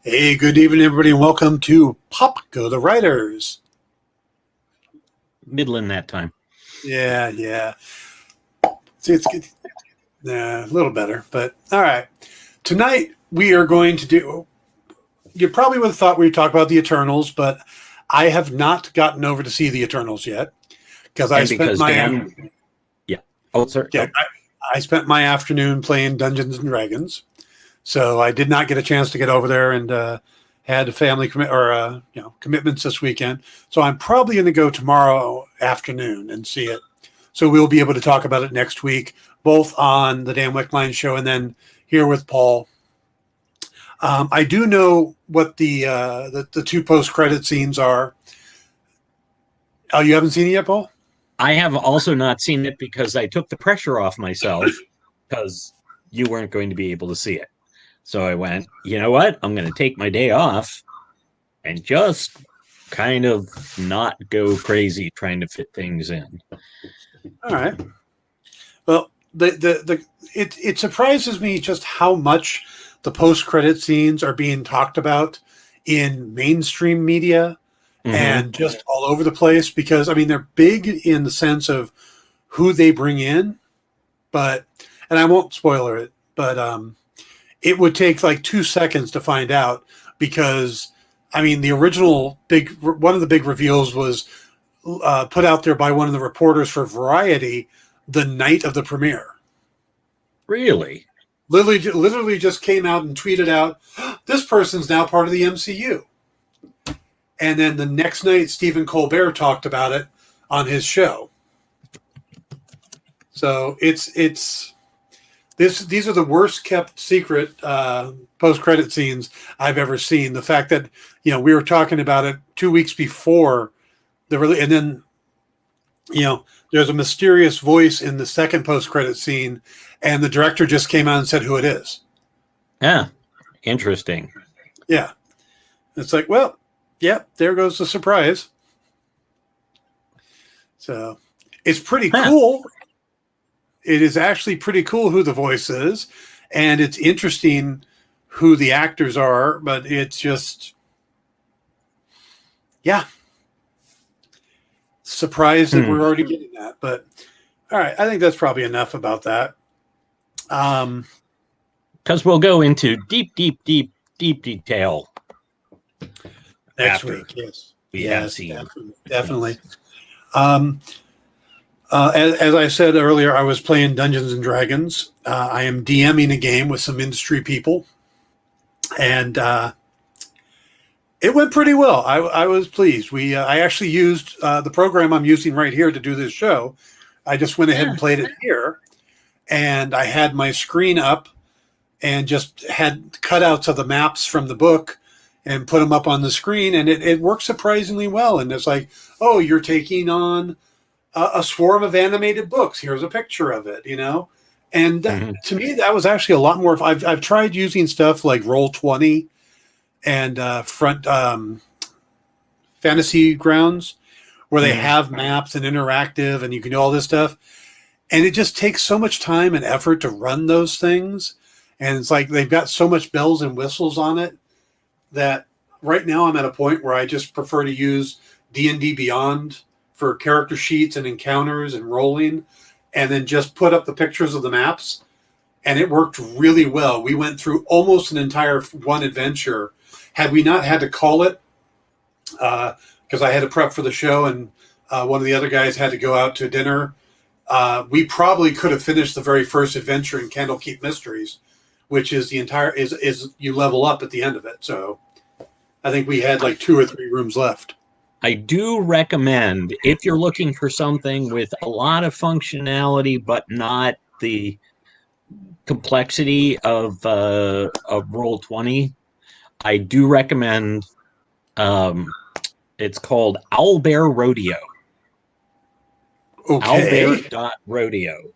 Hey, good evening, everybody, and welcome to Pop Go the Writers. Middling that time. Yeah. See, it's good. A little better, but all right. Tonight, we are going to do... You probably would have thought we'd talk about the Eternals, but I have not gotten over to see the Eternals yet. Because I spent my... Yeah. Oh, sorry. Yeah, I spent my afternoon playing Dungeons & Dragons. So I did not get a chance to get over there and had a family commitments this weekend. So I'm probably going to go tomorrow afternoon and see it. So we'll be able to talk about it next week, both on the Dan Wickline show and then here with Paul. I do know what the two post-credit scenes are. Oh, you haven't seen it yet, Paul? I have also not seen it because I took the pressure off myself because you weren't going to be able to see it. So I went, you know what? I'm going to take my day off and just kind of not go crazy trying to fit things in. All right. Well, it surprises me just how much the post-credit scenes are being talked about in mainstream media and just all over the place because, I mean, they're big in the sense of who they bring in, and I won't spoiler it, but it would take like 2 seconds to find out because, I mean, the original one of the big reveals was put out there by one of the reporters for Variety the night of the premiere. Really? Literally just came out and tweeted out, this person's now part of the MCU. And then the next night, Stephen Colbert talked about it on his show. So these are the worst kept secret post-credit scenes I've ever seen. The fact that, we were talking about it 2 weeks before and then, there's a mysterious voice in the second post-credit scene and the director just came out and said who it is. Yeah. Interesting. Yeah. It's like, well, yeah, there goes the surprise. So it's pretty cool. It is actually pretty cool who the voice is, and it's interesting who the actors are, but it's just, surprised that we're already getting that. But all right, I think that's probably enough about that. Because we'll go into deep detail next week. Yes, definitely. As I said earlier, I was playing Dungeons and Dragons. I am DMing a game with some industry people, and it went pretty well. I was pleased. I actually used the program I'm using right here to do this show. I just went ahead and played it here, and I had my screen up and just had cutouts of the maps from the book and put them up on the screen, and it worked surprisingly well. And it's like, oh, you're taking on a swarm of animated books. Here's a picture of it, And to me, that was actually a lot more. I've tried using stuff like Roll20 and Front Fantasy Grounds, where they have maps and interactive, and you can do all this stuff. And it just takes so much time and effort to run those things. And it's like they've got so much bells and whistles on it that right now I'm at a point where I just prefer to use D&D Beyond for character sheets and encounters and rolling, and then just put up the pictures of the maps. And it worked really well. We went through almost an entire one adventure. Had we not had to call it, because I had to prep for the show and one of the other guys had to go out to dinner, we probably could have finished the very first adventure in Candlekeep Mysteries, which is is you level up at the end of it. So I think we had like 2 or 3 rooms left. I do recommend, if you're looking for something with a lot of functionality but not the complexity of Roll20, I do recommend. It's called Owlbear Rodeo. Okay. Owlbear.rodeo.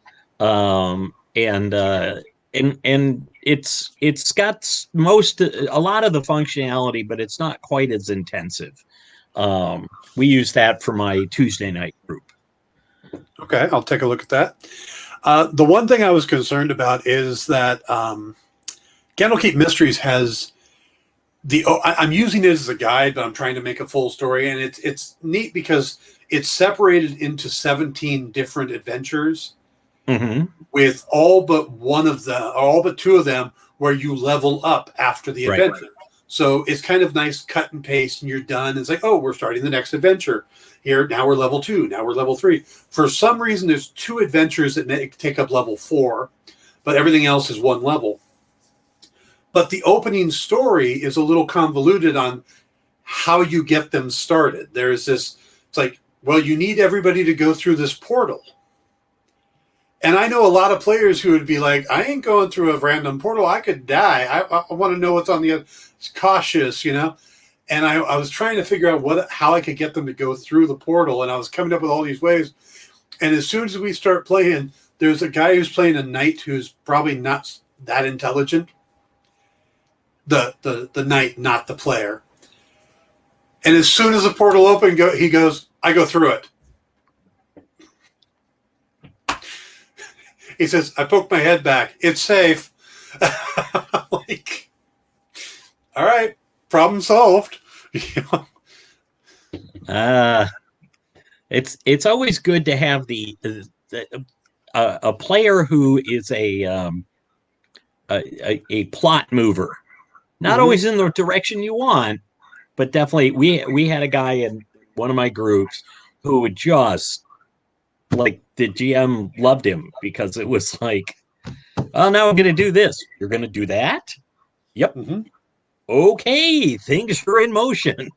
And it's got a lot of the functionality, but it's not quite as intensive. We use that for my Tuesday night group. Okay, I'll take a look at that. The one thing I was concerned about is that Candlekeep Mysteries has I'm using it as a guide, but I'm trying to make a full story, and it's neat because it's separated into 17 different adventures with all but two of them where you level up after the adventure. So it's kind of nice cut and paste, and you're done. It's like, oh, we're starting the next adventure here. Now we're level 2. Now we're level 3. For some reason, there's 2 adventures that take up level 4, but everything else is 1 level. But the opening story is a little convoluted on how you get them started. There's this, it's like, well, you need everybody to go through this portal. And I know a lot of players who would be like, I ain't going through a random portal. I could die. I want to know what's on the other. It's cautious, you know? And I was trying to figure out how I could get them to go through the portal. And I was coming up with all these ways. And as soon as we start playing, there's a guy who's playing a knight who's probably not that intelligent. The knight, not the player. And as soon as the portal opened, he goes, I go through it. He says, I poked my head back. It's safe. Like, all right, problem solved. It's always good to have a player who is a plot mover. Not always in the direction you want, but definitely we had a guy in one of my groups who would just, like, the GM loved him because it was like, oh, now I'm going to do this. You're going to do that? Yep. Okay, things are in motion.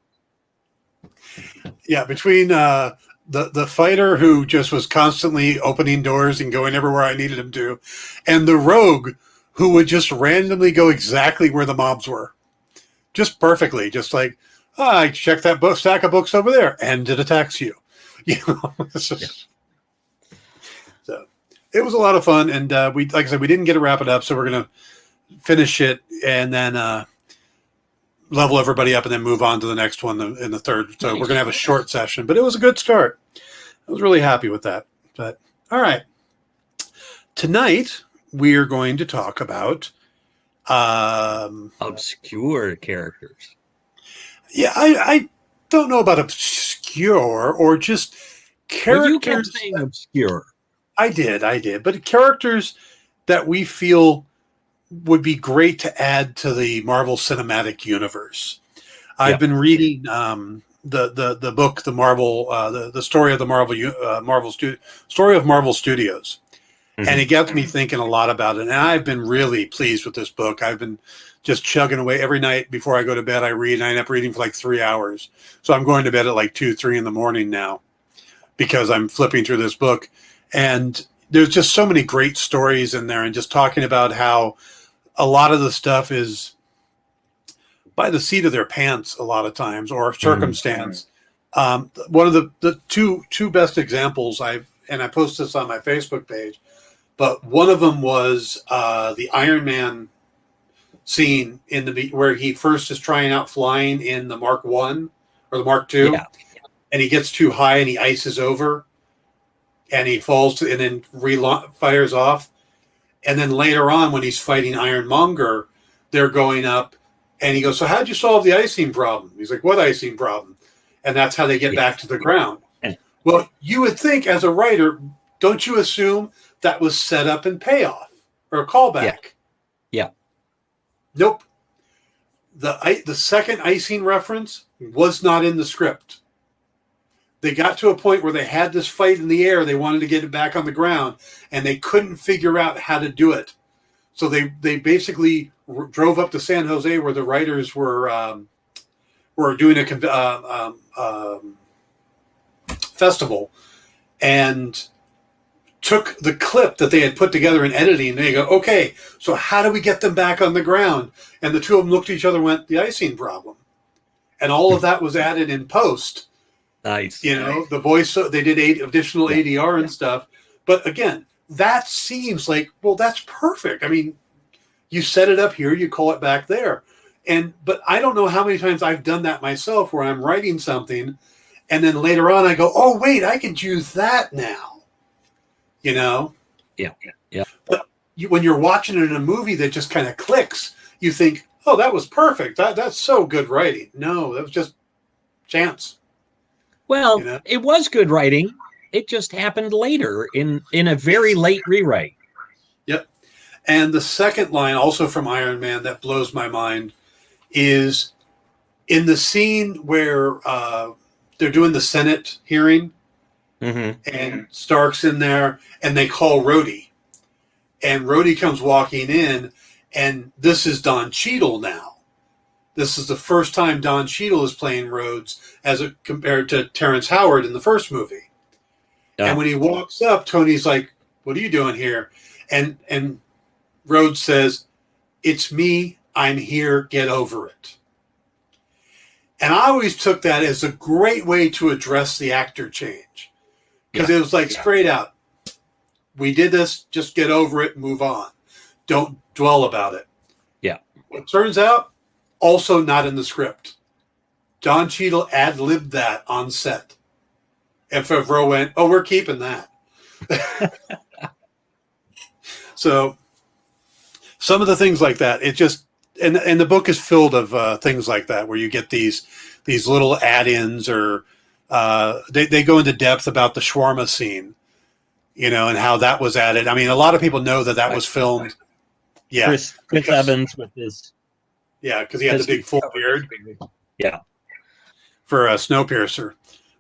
Yeah, between the fighter who just was constantly opening doors and going everywhere I needed him to, and the rogue who would just randomly go exactly where the mobs were. Just perfectly. Just like, I checked that stack of books over there, and it attacks you. You know, So it was a lot of fun, and like I said, we didn't get to wrap it up, so we're going to finish it and then level everybody up and then move on to the next one in the third. So we're going to have a short session, but it was a good start. I was really happy with that. But all right. Tonight, we are going to talk about obscure characters. Yeah, I don't know about obscure or just characters. Well, you kept saying obscure. I did. But characters that we feel would be great to add to the Marvel Cinematic Universe. I've been reading the book, the story of the story of Marvel Studios. And it got me thinking a lot about it. And I've been really pleased with this book. I've been just chugging away every night before I go to bed. I read, and I end up reading for like 3 hours. So I'm going to bed at like 2, 3 in the morning now because I'm flipping through this book. And there's just so many great stories in there, and just talking about how a lot of the stuff is by the seat of their pants a lot of times, or circumstance. One of the two best examples I posted this on my Facebook page, but one of them was the Iron Man scene where he first is trying out flying in the Mark 1 or the Mark 2, and he gets too high and he ices over and he falls and then fires off. And then later on, when he's fighting Ironmonger, they're going up, and he goes, so how'd you solve the icing problem? He's like, what icing problem? And that's how they get back to the ground. Well, you would think as a writer, don't you assume that was set up and payoff or a callback? Yeah. Nope. The second icing reference was not in the script. They got to a point where they had this fight in the air. They wanted to get it back on the ground, and they couldn't figure out how to do it. So they basically drove up to San Jose, where the writers were doing a festival, and took the clip that they had put together in editing, and they go, okay, so how do we get them back on the ground? And the two of them looked at each other and went, the icing problem. And all of that was added in post. Nice. The voice, they did additional ADR and stuff. But again, that seems like, well, that's perfect. I mean, you set it up here, you call it back there. But I don't know how many times I've done that myself, where I'm writing something and then later on I go, oh, wait, I could use that now. Yeah. Yeah. But when you're watching it in a movie that just kind of clicks, you think, oh, that was perfect. That's so good writing. No, that was just chance. Well, You know? it was good writing. It just happened later in a very Yes. late rewrite. Yep. And the second line, also from Iron Man, that blows my mind, is in the scene where they're doing the Senate hearing, Mm-hmm. and Stark's in there, and they call Rhodey, and Rhodey comes walking in, and this is Don Cheadle now. This is the first time Don Cheadle is playing Rhodes compared to Terrence Howard in the first movie. Yeah. And when he walks up, Tony's like, "What are you doing here?" And Rhodes says, "It's me. I'm here. Get over it." And I always took that as a great way to address the actor change. Because it was like straight out, we did this, just get over it and move on. Don't dwell about it. Yeah. It turns out, also not in the script. Don Cheadle ad-libbed that on set. And Favreau went, oh, we're keeping that. So some of the things like that, it just, and the book is filled of things like that, where you get these little add-ins, or they go into depth about the shawarma scene, and how that was added. I mean, a lot of people know that was filmed. Yeah, Chris Evans with his. Yeah, because he had the big full beard. Yeah, for Snowpiercer,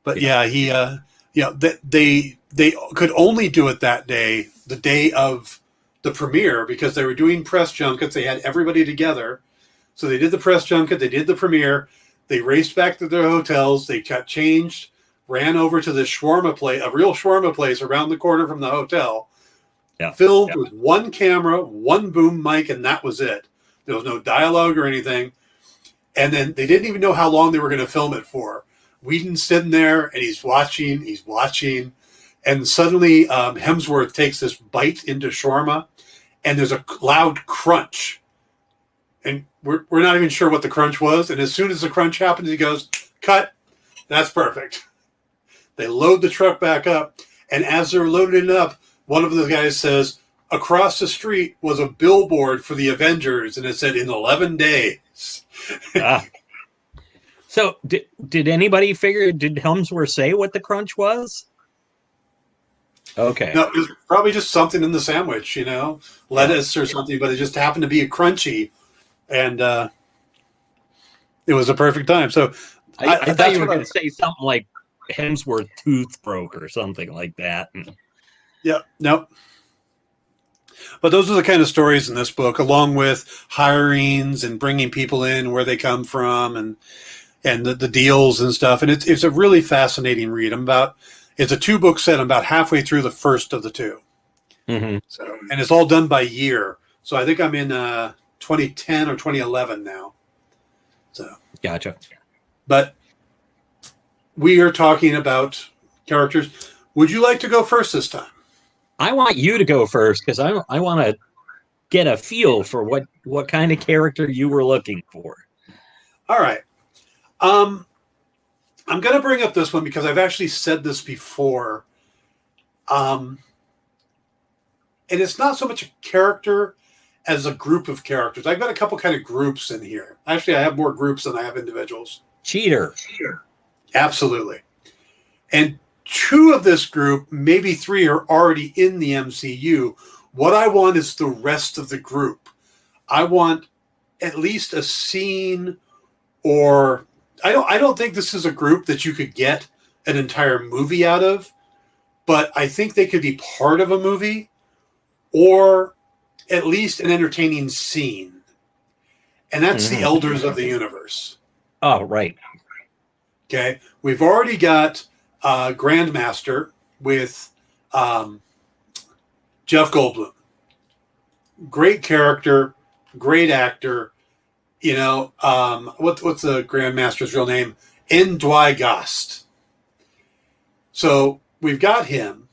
but they could only do it that day, the day of the premiere, because they were doing press junkets. They had everybody together, so they did the press junket. They did the premiere. They raced back to their hotels. They got changed, ran over to this shawarma place, a real shawarma place around the corner from the hotel. Yeah. Filmed with one camera, one boom mic, and that was it. There was no dialogue or anything. And then they didn't even know how long they were going to film it for. Whedon's sitting there, and he's watching. And suddenly Hemsworth takes this bite into shawarma, and there's a loud crunch. And we're not even sure what the crunch was. And as soon as the crunch happens, he goes, cut. That's perfect. They load the truck back up. And as they're loading it up, one of the guys says, across the street was a billboard for the Avengers. And it said, in 11 days. So did anybody figure, did Hemsworth say what the crunch was? Okay. No, it was probably just something in the sandwich, lettuce or something, but it just happened to be a crunchy. And it was a perfect time. So I thought you were going to say something like Hemsworth tooth broke or something like that. Yeah, no. But those are the kind of stories in this book, along with hirings and bringing people in, where they come from, and the deals and stuff. And it's a really fascinating read. It's a 2-book set. I'm about halfway through the first of the 2. Mm-hmm. So, and it's all done by year. So I think I'm in 2010 or 2011 now. So gotcha. But we are talking about characters. Would you like to go first this time? I want you to go first, because I want to get a feel for what kind of character you were looking for. All right. I'm going to bring up this one because I've actually said this before. And it's not so much a character as a group of characters. I've got a couple kind of groups in here. Actually, I have more groups than I have individuals. Cheater. Absolutely. And 2 of this group, maybe 3, are already in the MCU. What I want is the rest of the group. I want at least a scene, or I don't think this is a group that you could get an entire movie out of, but I think they could be part of a movie, or at least an entertaining scene. And that's the Elders of the Universe. Oh, right. Okay. We've already got Grandmaster with Jeff Goldblum. Great character, great actor. What's the Grandmaster's real name? Ndwy. So we've got him.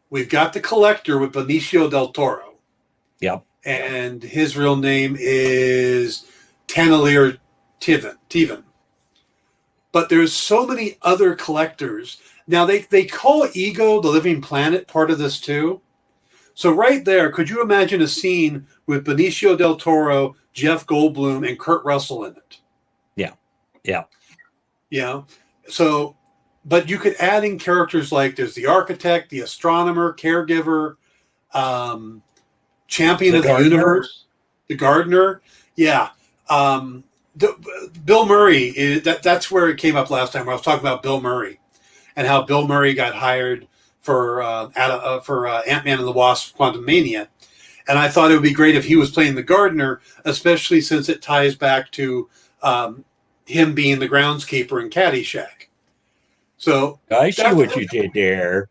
We've got the Collector with Benicio del Toro. Yep. And his real name is Tanalir Tivan. But there's so many other collectors. Now, they call Ego, the Living Planet, part of this too. So right there, could you imagine a scene with Benicio del Toro, Jeff Goldblum, and Kurt Russell in it? Yeah. Yeah. You know, so, but you could add in characters like there's the architect, the astronomer, caregiver, um, champion The of the gardener. universe, the gardener. Yeah. Bill Murray, that's where it came up last time. Where I was talking about Bill Murray and how Bill Murray got hired for Ant-Man and the Wasp: Quantumania. And I thought it would be great if he was playing the gardener, especially since it ties back to him being the groundskeeper in Caddyshack. So I see what you did there.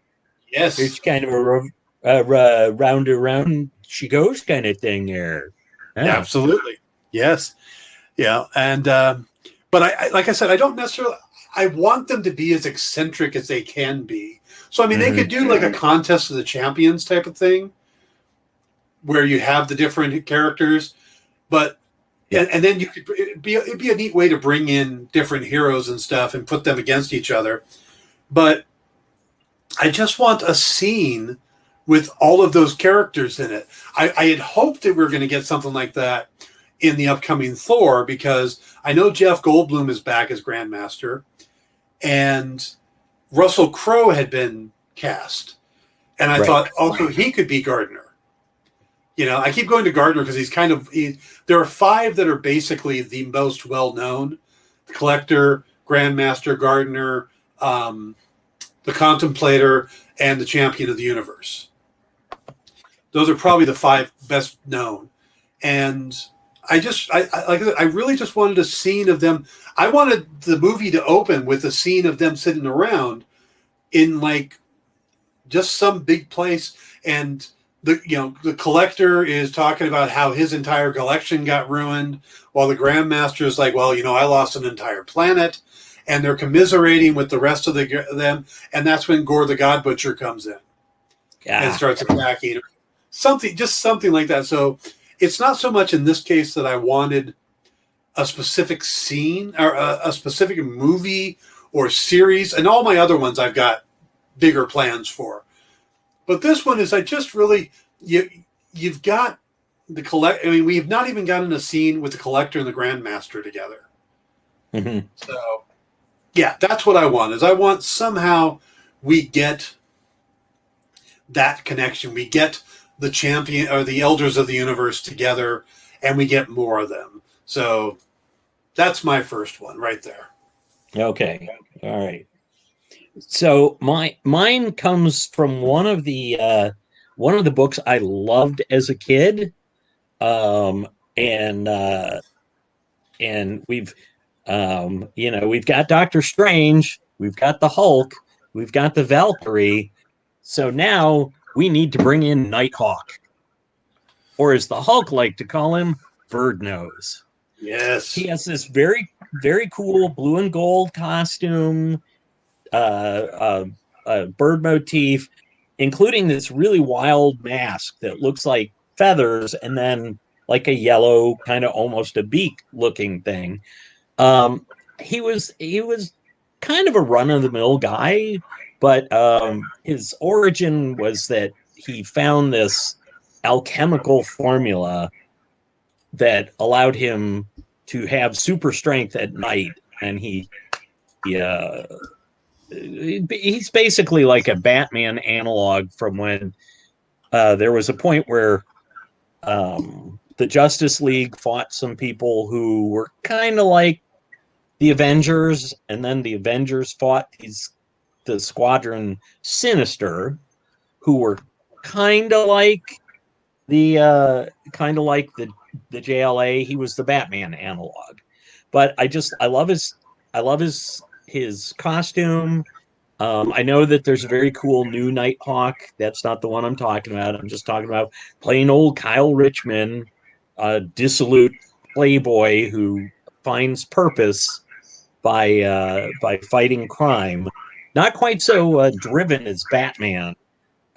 Yes, It's kind of a round around she goes kind of thing there. Yeah. absolutely. Yes, yeah, and but I like I said, I don't necessarily. I want them to be as eccentric as they can be. So I mean, they could do like a contest of the champions type of thing, where you have the different characters, but and then you could it'd be a neat way to bring in different heroes and stuff and put them against each other. But I just want a scene with all of those characters in it. I had hoped that we were going to get something like that in the upcoming Thor, because I know Jeff Goldblum is back as Grandmaster, and Russell Crowe had been cast, and I thought also he could be Gardner. You know, I keep going to Gardner because there are 5 that are basically the most well-known: the Collector, Grandmaster, Gardner, the Contemplator, and the Champion of the Universe. Those are probably the 5 best known. And I really just wanted a scene of them. I wanted the movie to open with a scene of them sitting around in like just some big place, and the Collector is talking about how his entire collection got ruined, while the Grandmaster is like, well, I lost an entire planet, and they're commiserating with the rest of them, and that's when Gore the God Butcher comes in and starts attacking. Something like that. So it's not so much in this case that I wanted a specific scene or a specific movie or series, and all my other ones I've got bigger plans for. But this one is, I just really, you've got the Collector. I mean, we've not even gotten a scene with the Collector and the Grandmaster together. Mm-hmm. So, yeah, that's what I want. Is I want somehow we get that connection. We get the champion or the Elders of the Universe together, and we get more of them. So that's my first one right there. Okay. All right. So mine comes from one of the books I loved as a kid, and we've we've got Doctor Strange, we've got the Hulk, we've got the Valkyrie, so now we need to bring in Nighthawk, or as the Hulk like to call him, Bird Nose. Yes, he has this very very cool blue and gold costume. Bird motif, including this really wild mask that looks like feathers and then like a yellow kind of almost a beak looking thing. He was kind of a run-of-the-mill guy, but his origin was that he found this alchemical formula that allowed him to have super strength at night, and he's basically like a Batman analog from when there was a point where the Justice League fought some people who were kind of like the Avengers, and then the Avengers fought the Squadron Sinister, who were kind of like the JLA. He was the Batman analog, but I love his costume. I know that there's a very cool new Nighthawk. That's not the one I'm talking about. I'm just talking about plain old Kyle Richmond, a dissolute playboy who finds purpose by fighting crime. Not quite so driven as Batman.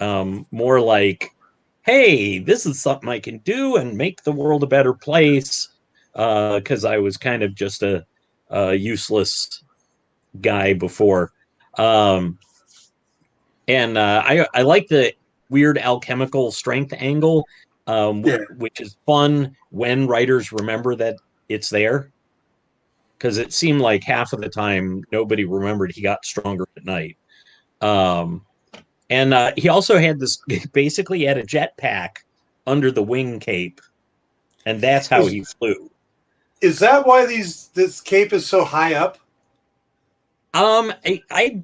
More like, hey, this is something I can do and make the world a better place. Because I was kind of just a useless guy before. And I like the weird alchemical strength angle, Yeah. which is fun when writers remember that it's there. Because it seemed like half of the time nobody remembered he got stronger at night. Um, and he also had this, basically had a jetpack under the wing cape, and that's how he flew. Is that why this cape is so high up? I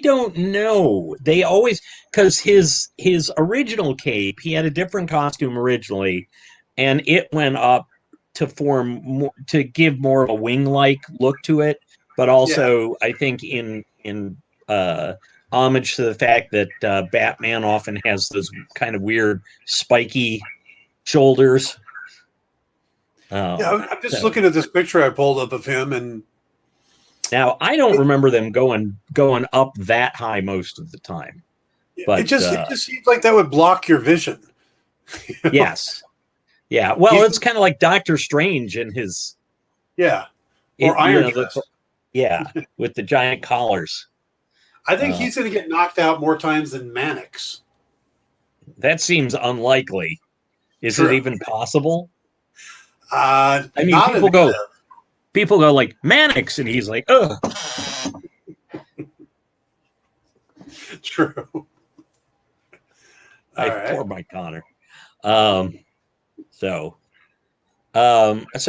don't know. They always, because his original cape, he had a different costume originally, and it went up to form more, to give more of a wing-like look to it, but also I think in homage to the fact that Batman often has those kind of weird spiky shoulders. Yeah, I'm just looking at this picture I pulled up of him, and now I don't remember them going up that high most of the time. But it just seems like that would block your vision. You know? Yes. Yeah. Well, it's kind of like Doctor Strange in his or Iron Fist. With the giant collars. I think he's going to get knocked out more times than Mannix. That seems unlikely. Is it even possible? I mean, people go like Mannix, and he's like, ugh. True. Poor Mike Connor. So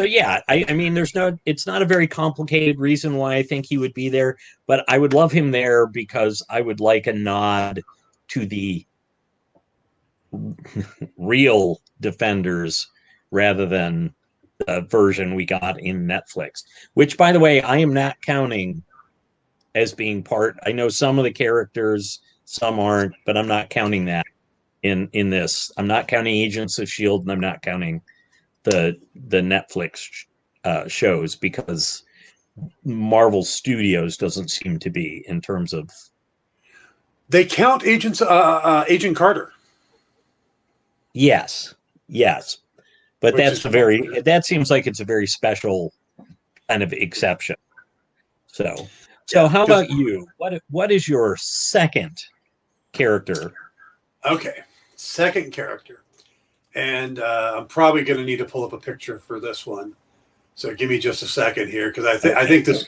yeah, I mean, it's not a very complicated reason why I think he would be there, but I would love him there because I would like a nod to the real Defenders rather than the version we got in Netflix, which, by the way, I am not counting as being part. I know some of the characters, some aren't, but I'm not counting that in this. I'm not counting Agents of S.H.I.E.L.D., and I'm not counting the Netflix shows, because Marvel Studios doesn't seem to be, in terms of. They count Agent Carter. Yes, but that seems like it's a very special kind of exception. So how about you? What is your second character? Okay, second character. And I'm probably going to need to pull up a picture for this one. So give me just a second here, because I think this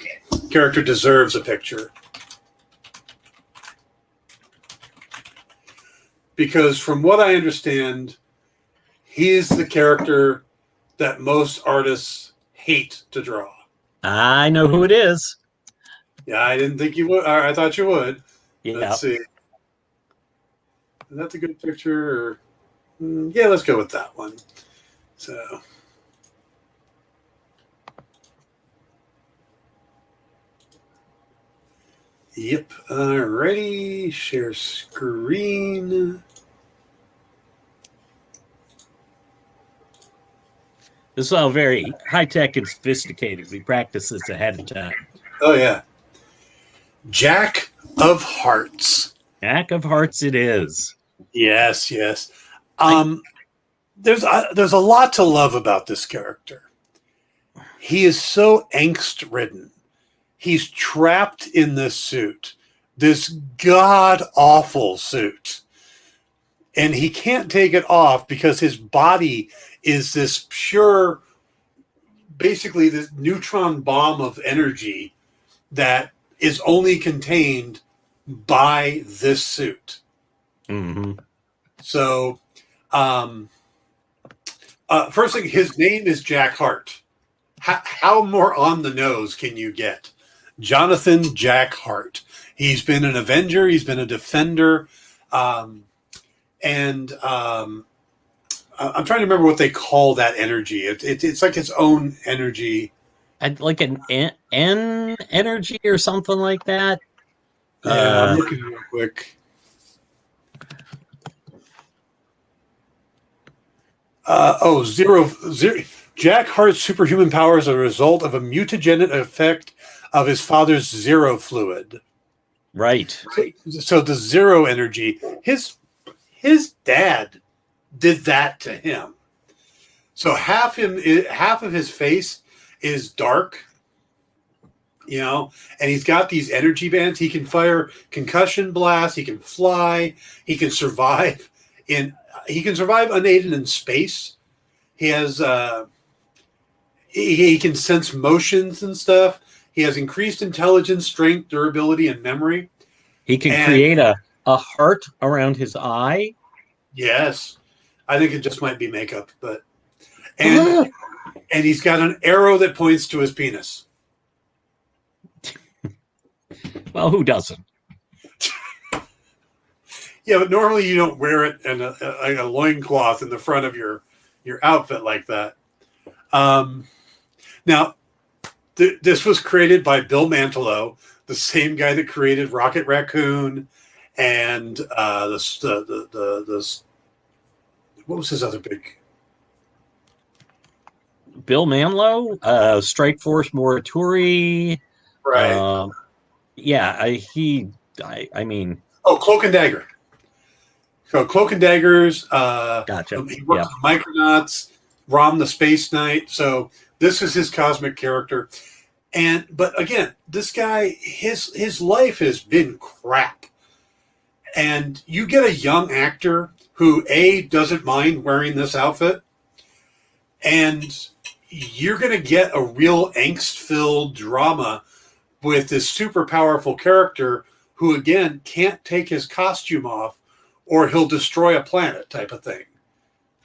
character deserves a picture. Because from what I understand, he is the character that most artists hate to draw. I know who it is. Yeah, I didn't think you would. I thought you would. Yeah. Let's see. Is that a good picture? Or... yeah, let's go with that one. So, yep. Alrighty. Share screen. This is all very high-tech and sophisticated. We practice this ahead of time. Oh, yeah. Jack of Hearts. Jack of Hearts it is. Yes. There's a lot to love about this character. He is so angst-ridden. He's trapped in this suit, this god-awful suit. And he can't take it off because his body is this pure, basically this neutron bomb of energy that is only contained by this suit. Mm-hmm. So, first thing, his name is Jackhart. How more on the nose can you get? Jonathan Jackhart. He's been an Avenger. He's been a Defender. I'm trying to remember what they call that energy. It's like its own energy. Like an N energy or something like that. Yeah, I'm looking real quick. Zero. Jackhart's superhuman powers are a result of a mutagenic effect of his father's zero fluid. Right. So the zero energy, his dad did that to him. So half of his face is dark, and he's got these energy bands. He can fire concussion blasts. He can fly. He can survive he can survive unaided in space. He has he can sense motions and stuff. He has increased intelligence, strength, durability, and memory. He can create a heart around his eye. Yes, I think it just might be makeup, but and he's got an arrow that points to his penis. Well, who doesn't? Yeah, but normally you don't wear it in a loincloth in the front of your outfit like that. Now, this was created by Bill Mantlo, the same guy that created Rocket Raccoon and the what was his other big? Bill Mantlo, Strike Force Morituri. Right. Yeah, I mean. Oh, Cloak and Dagger. So Cloak and Daggers. Gotcha. He worked with Micronauts, Rom the Space Knight. So this is his cosmic character. But again, this guy, his life has been crap. And you get a young actor who doesn't mind wearing this outfit, and you're going to get a real angst-filled drama with this super powerful character who, again, can't take his costume off or he'll destroy a planet type of thing.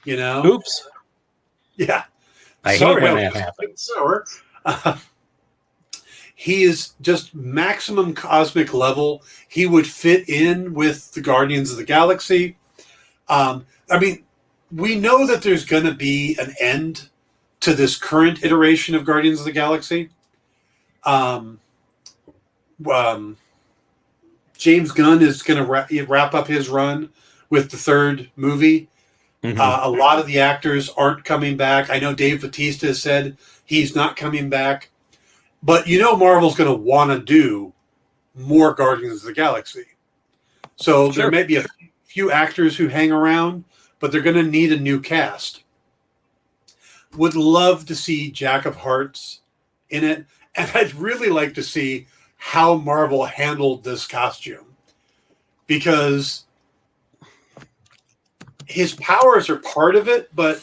You know? Oops. Yeah. I hate when that happens. He is just maximum cosmic level. He would fit in with the Guardians of the Galaxy. I mean, we know that there's going to be an end to this current iteration of Guardians of the Galaxy. James Gunn is going to wrap up his run with the third movie. Mm-hmm. A lot of the actors aren't coming back. I know Dave Bautista has said he's not coming back. But you know Marvel's going to want to do more Guardians of the Galaxy. So there may be a few actors who hang around, but they're going to need a new cast. Would love to see Jack of Hearts in it. And I'd really like to see how Marvel handled this costume. Because his powers are part of it, but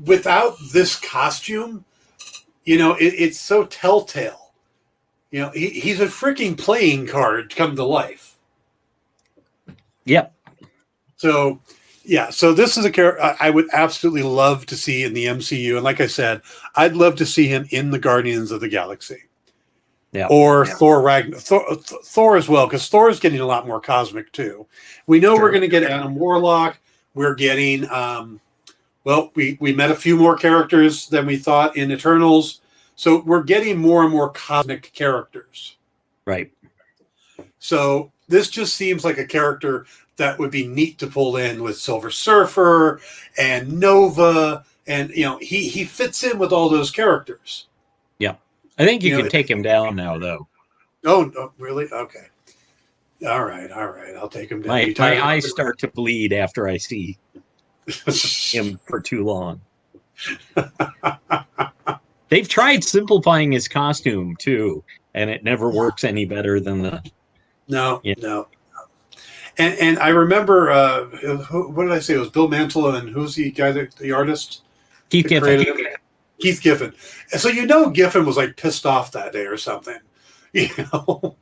without this costume, you know, it's so telltale. You know, he's a freaking playing card come to life. Yep. So, yeah. So this is a character I would absolutely love to see in the MCU. And like I said, I'd love to see him in the Guardians of the Galaxy. Yeah. Or Thor as well, because Thor is getting a lot more cosmic too. We know we're going to get Adam Warlock. We're getting, we met a few more characters than we thought in Eternals. So we're getting more and more cosmic characters. Right. So this just seems like a character that would be neat to pull in with Silver Surfer and Nova. And, you know, he fits in with all those characters. Yeah. I think you can take him down now, though. Oh, no, really? Okay. All right. I'll take him down. My eyes start to bleed after I see him for too long. They've tried simplifying his costume too, and it never works any better than the. No. And I remember what did I say? It was Bill Mantlo, and who's the guy the artist? Keith Giffen. Keith Giffen. And so Giffen was like pissed off that day or something. You know.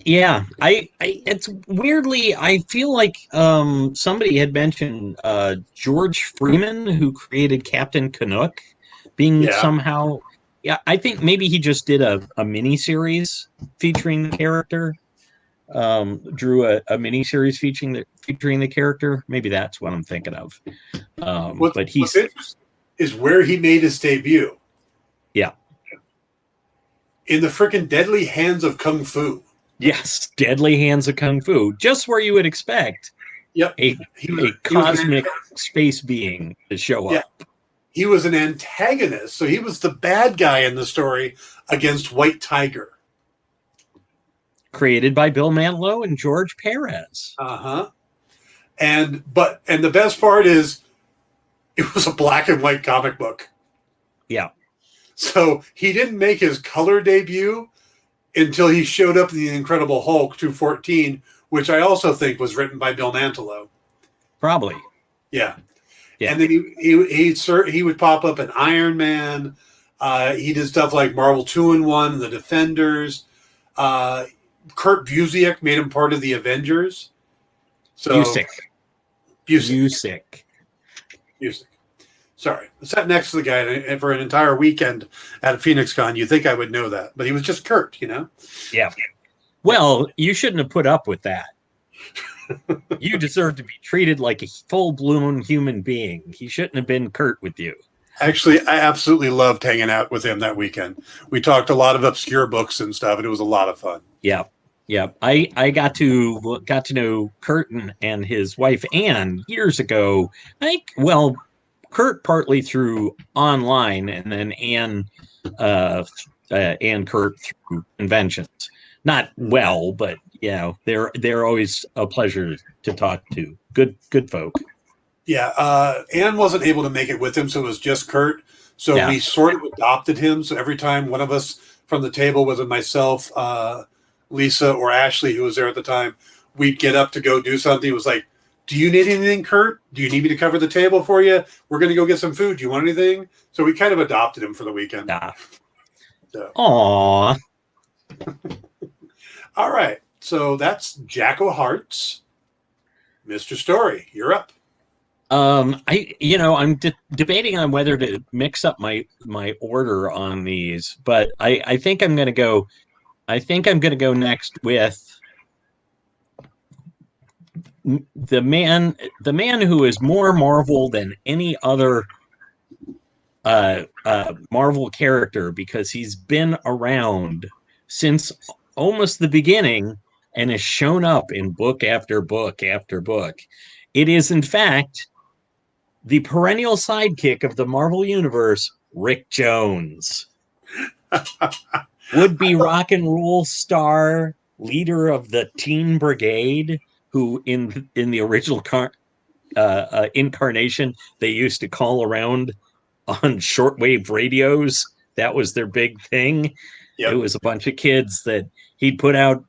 Yeah, it's weirdly, I feel like somebody had mentioned George Freeman, who created Captain Canuck, being somehow, I think maybe he just did a mini series featuring the character, drew a mini series featuring the character. Maybe that's what I'm thinking of. What's interesting is where he made his debut. Yeah, in the freaking Deadly Hands of Kung Fu. Yes, Deadly Hands of Kung Fu, just where you would expect. Yep, a cosmic space being to show up. He was an antagonist, so he was the bad guy in the story against White Tiger. Created by Bill Mantlo and George Perez. And the best part is it was a black and white comic book. Yeah. So he didn't make his color debut until he showed up in The Incredible Hulk 214, which I also think was written by Bill Mantlo. Probably. Yeah. Yeah. And then he would pop up in Iron Man. He did stuff like Marvel 2-in-1, The Defenders. Kurt Busiek made him part of the Avengers. So Busiek. Sorry, I sat next to the guy for an entire weekend at Phoenix Con. You'd think I would know that, but he was just Kurt, you know? Yeah. Well, you shouldn't have put up with that. You deserve to be treated like a full-blown human being. He shouldn't have been Kurt with you. Actually, I absolutely loved hanging out with him that weekend. We talked a lot of obscure books and stuff, and it was a lot of fun. Yeah. Yeah. I got to know Kurt and his wife Anne years ago. Kurt partly through online, and then Anne Kurt through conventions. Not well, but they're always a pleasure to talk to. Good folk. Yeah, Anne wasn't able to make it with him, so it was just Kurt. So we sort of adopted him. So every time one of us from the table, whether myself, Lisa, or Ashley, who was there at the time, we'd get up to go do something. It was like, do you need anything, Kurt? Do you need me to cover the table for you? We're going to go get some food. Do you want anything? So we kind of adopted him for the weekend. So. Aww. All right. So that's Jack O'Heart's. Mr. Story, you're up. I'm debating on whether to mix up my order on these, but I think I'm going to go. I think I'm going to go next with the man who is more Marvel than any other Marvel character, because he's been around since almost the beginning and has shown up in book after book after book. It is, in fact, the perennial sidekick of the Marvel Universe, Rick Jones. Would-be rock and roll star, leader of the Teen Brigade, who in the original incarnation they used to call around on shortwave radios. That was their big thing. Yep. It was a bunch of kids that he'd put out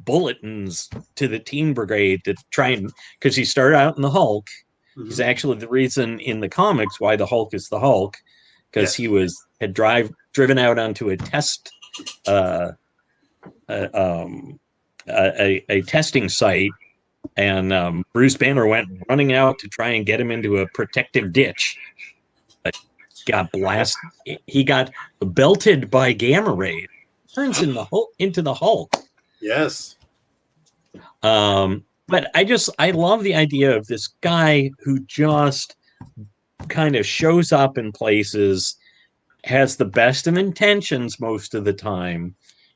bulletins to the Teen Brigade to try and, because he started out in the Hulk. Mm-hmm. He's actually the reason in the comics why the Hulk is the Hulk, because he had driven out onto a test a testing site, and Bruce Banner went running out to try and get him into a protective ditch. Got blasted. He got belted by gamma rays. Turns into the Hulk. Yes. But I love the idea of this guy who just kind of shows up in places, has the best of intentions most of the time,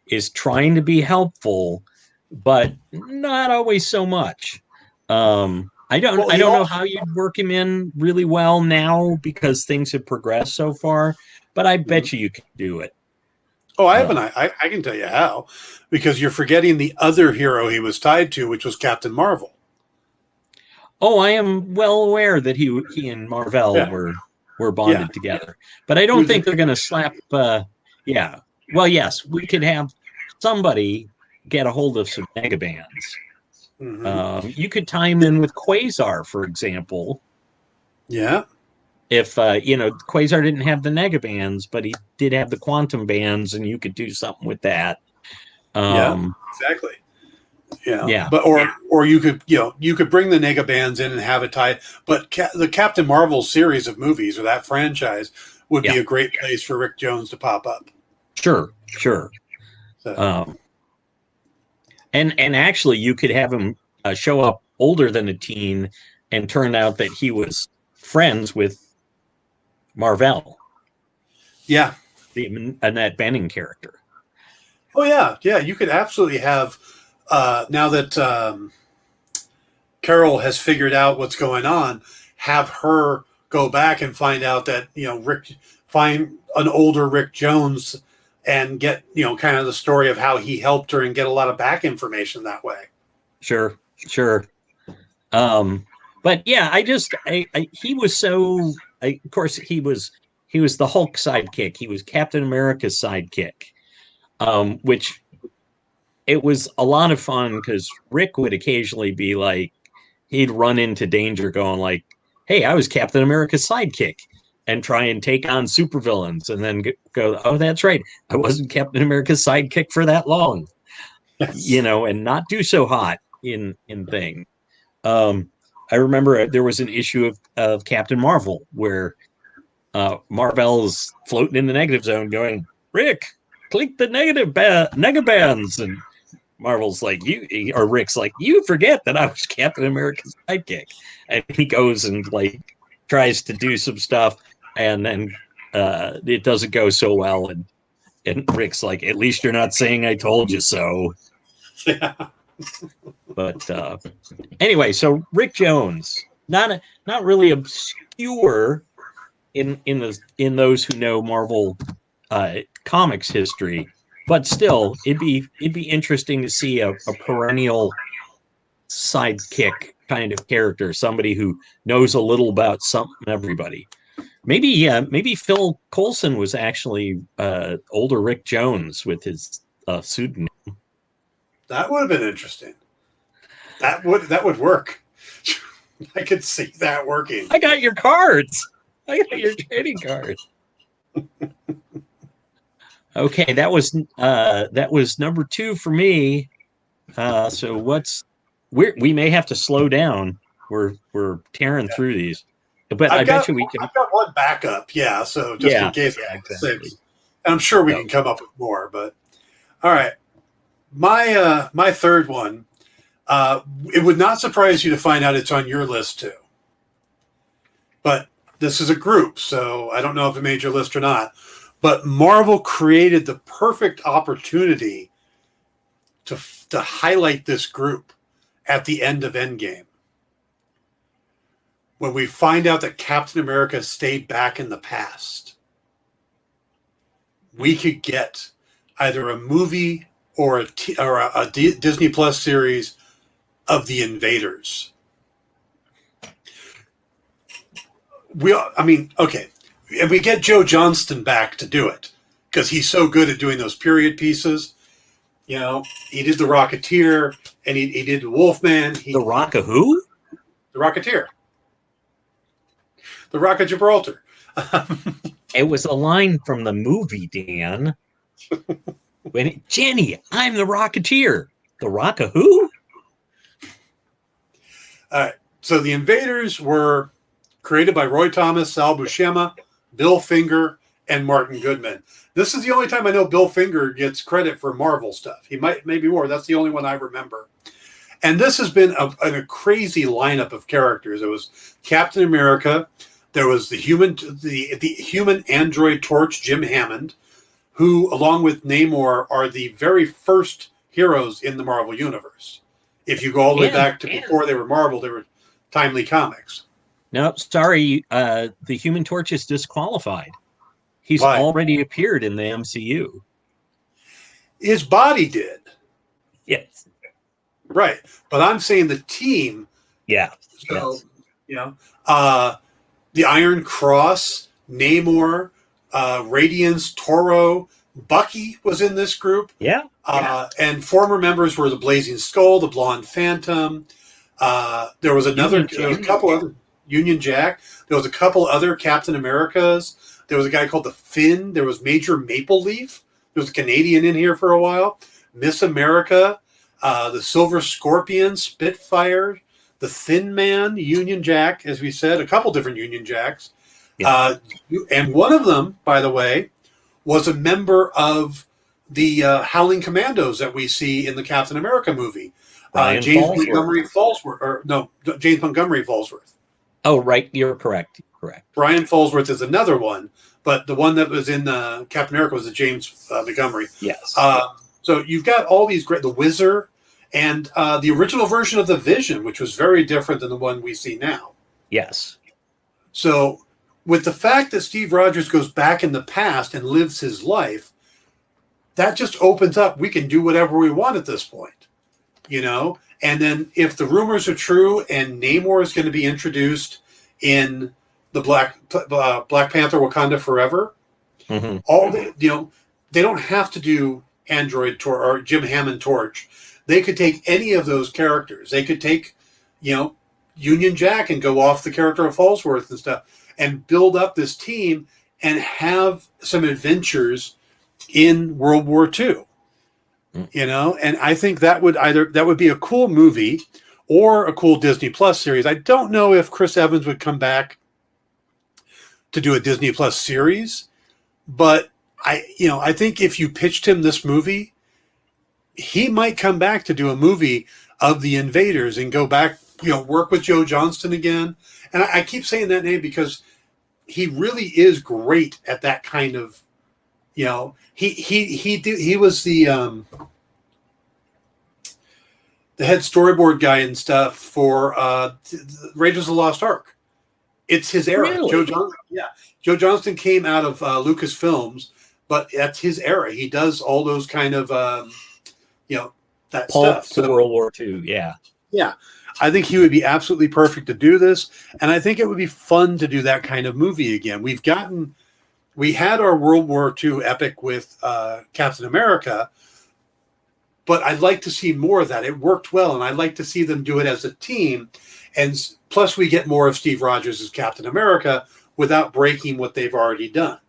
is trying to be helpful, but not always so much. I don't know how you'd work him in really well now, because things have progressed so far, but I bet you can do it. Oh, I can tell you how, because you're forgetting the other hero he was tied to, which was Captain Marvel. Oh, I am well aware that he and Marvel were bonded together, but I don't think they're going to slap. Well, yes, we could have somebody get a hold of some megabands. Mm-hmm. You could tie him in with Quasar, for example. Yeah. If Quasar didn't have the negabands, but he did have the quantum bands, and you could do something with that. Exactly. Yeah. But or you could bring the negabands in and have it tied. But the Captain Marvel series of movies, or that franchise, would be a great place for Rick Jones to pop up. Sure. So. And actually, you could have him show up older than a teen, and turn out that he was friends with Marvel. Yeah. The Annette Bening character. Oh, yeah. Yeah, you could absolutely have, now that Carol has figured out what's going on, have her go back and find out that, find an older Rick Jones and get, kind of the story of how he helped her, and get a lot of back information that way. Sure. But yeah, he was so, of course, he was the Hulk sidekick. He was Captain America's sidekick, which it was a lot of fun, because Rick would occasionally be like, he'd run into danger going like, hey, I was Captain America's sidekick, and try and take on supervillains, and then go, oh, that's right, I wasn't Captain America's sidekick for that long, Yes. and not do so hot in thing. I remember there was an issue of Captain Marvel where Marvel's floating in the negative zone going, Rick, click the negabands, and Marvel's like, Rick's like, you forget that I was Captain America's sidekick. And he goes and like tries to do some stuff, and then it doesn't go so well. And Rick's like, at least you're not saying I told you so. Yeah. But anyway, so Rick Jones, not really obscure in those who know Marvel comics history, but still, it'd be interesting to see a perennial sidekick kind of character, somebody who knows a little about something everybody. Maybe Phil Coulson was actually older Rick Jones with his pseudonym. That would have been interesting. That would work. I could see that working. I got your cards. I got your trading cards. Okay, that was number 2 for me. So we may have to slow down. We're tearing through these, but I bet you I've got one backup. Yeah, so just in case. Yeah, exactly. 6. I'm sure we can come up with more. But all right, my third one. It would not surprise you to find out it's on your list too. But this is a group, so I don't know if it made your list or not. But Marvel created the perfect opportunity to highlight this group at the end of Endgame. When we find out that Captain America stayed back in the past, we could get either a movie or a Disney Plus series of the Invaders. Okay. And we get Joe Johnston back to do it because he's so good at doing those period pieces. You know, he did The Rocketeer and he did Wolfman. The Rock of who? The Rocketeer. The Rock of Gibraltar. It was a line from the movie, Dan. Jenny, I'm the Rocketeer. The Rock of who? All right. So the Invaders were created by Roy Thomas, Sal Buscema, Bill Finger, and Martin Goodman. This is the only time I know Bill Finger gets credit for Marvel stuff. He might, maybe more. That's the only one I remember. And this has been a crazy lineup of characters. It was Captain America. There was the human android Torch, Jim Hammond, who, along with Namor, are the very first heroes in the Marvel Universe. If you go all the way back to before they were Marvel, they were Timely Comics. Nope, sorry. The Human Torch is disqualified. He's already appeared in the MCU. His body did. Yes. Right. But I'm saying the team. Yeah. So, the Iron Cross, Namor, Radiance, Toro, Bucky was in this group. Yeah. And former members were the Blazing Skull, the Blonde Phantom. There was a couple other Union Jack. There was a couple other Captain Americas. There was a guy called the Finn. There was Major Maple Leaf. There was a Canadian in here for a while. Miss America, the Silver Scorpion, Spitfire, the Thin Man, Union Jack, as we said, a couple different Union Jacks. Yeah. And one of them, by the way, was a member of the Howling Commandos that we see in the Captain America movie. James Montgomery Falsworth. Oh, right. You're correct. Brian Falsworth is another one, but the one that was in Captain America was the James Montgomery. Yes. So you've got all these great, the Wizard, and the original version of the Vision, which was very different than the one we see now. Yes. So with the fact that Steve Rogers goes back in the past and lives his life, that just opens up. We can do whatever we want at this point, you know? And then if the rumors are true and Namor is going to be introduced in the Black Panther Wakanda Forever, they don't have to do Android or Jim Hammond Torch. They could take any of those characters. They could take, Union Jack and go off the character of Falsworth and stuff and build up this team and have some adventures in World War II. You know, and I think that would be a cool movie or a cool Disney Plus series. I don't know if Chris Evans would come back to do a Disney Plus series, but I think if you pitched him this movie, he might come back to do a movie of the Invaders and go back, work with Joe Johnston again. And I keep saying that name because he really is great at that kind of, he was the head storyboard guy and stuff for Raiders of the Lost Ark. It's his era. Really? Joe Johnston came out of Lucasfilms, but that's his era. He does all those kind of that Pulp stuff. To World War II, yeah. Yeah. I think he would be absolutely perfect to do this, and I think it would be fun to do that kind of movie again. We had our World War II epic with Captain America, but I'd like to see more of that. It worked well, and I'd like to see them do it as a team. And plus, we get more of Steve Rogers as Captain America without breaking what they've already done.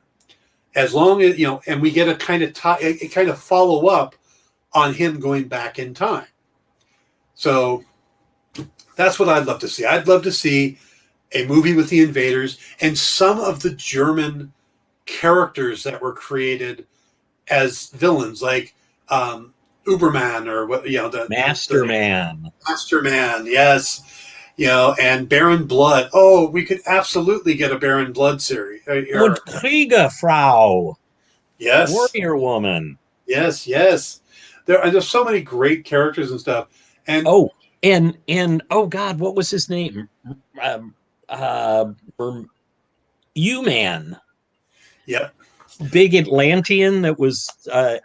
As long as, and we get a kind of follow up on him going back in time. So that's what I'd love to see. I'd love to see a movie with the Invaders and some of the German characters that were created as villains, like Uberman or what, the Masterman. Masterman, yes. And Baron Blood. Oh, we could absolutely get a Baron Blood series. Und Kriegerfrau. Yes. Warrior Woman. Yes. There's so many great characters and stuff. And and oh God, what was his name? U-Man. Yep. Big Atlantean that was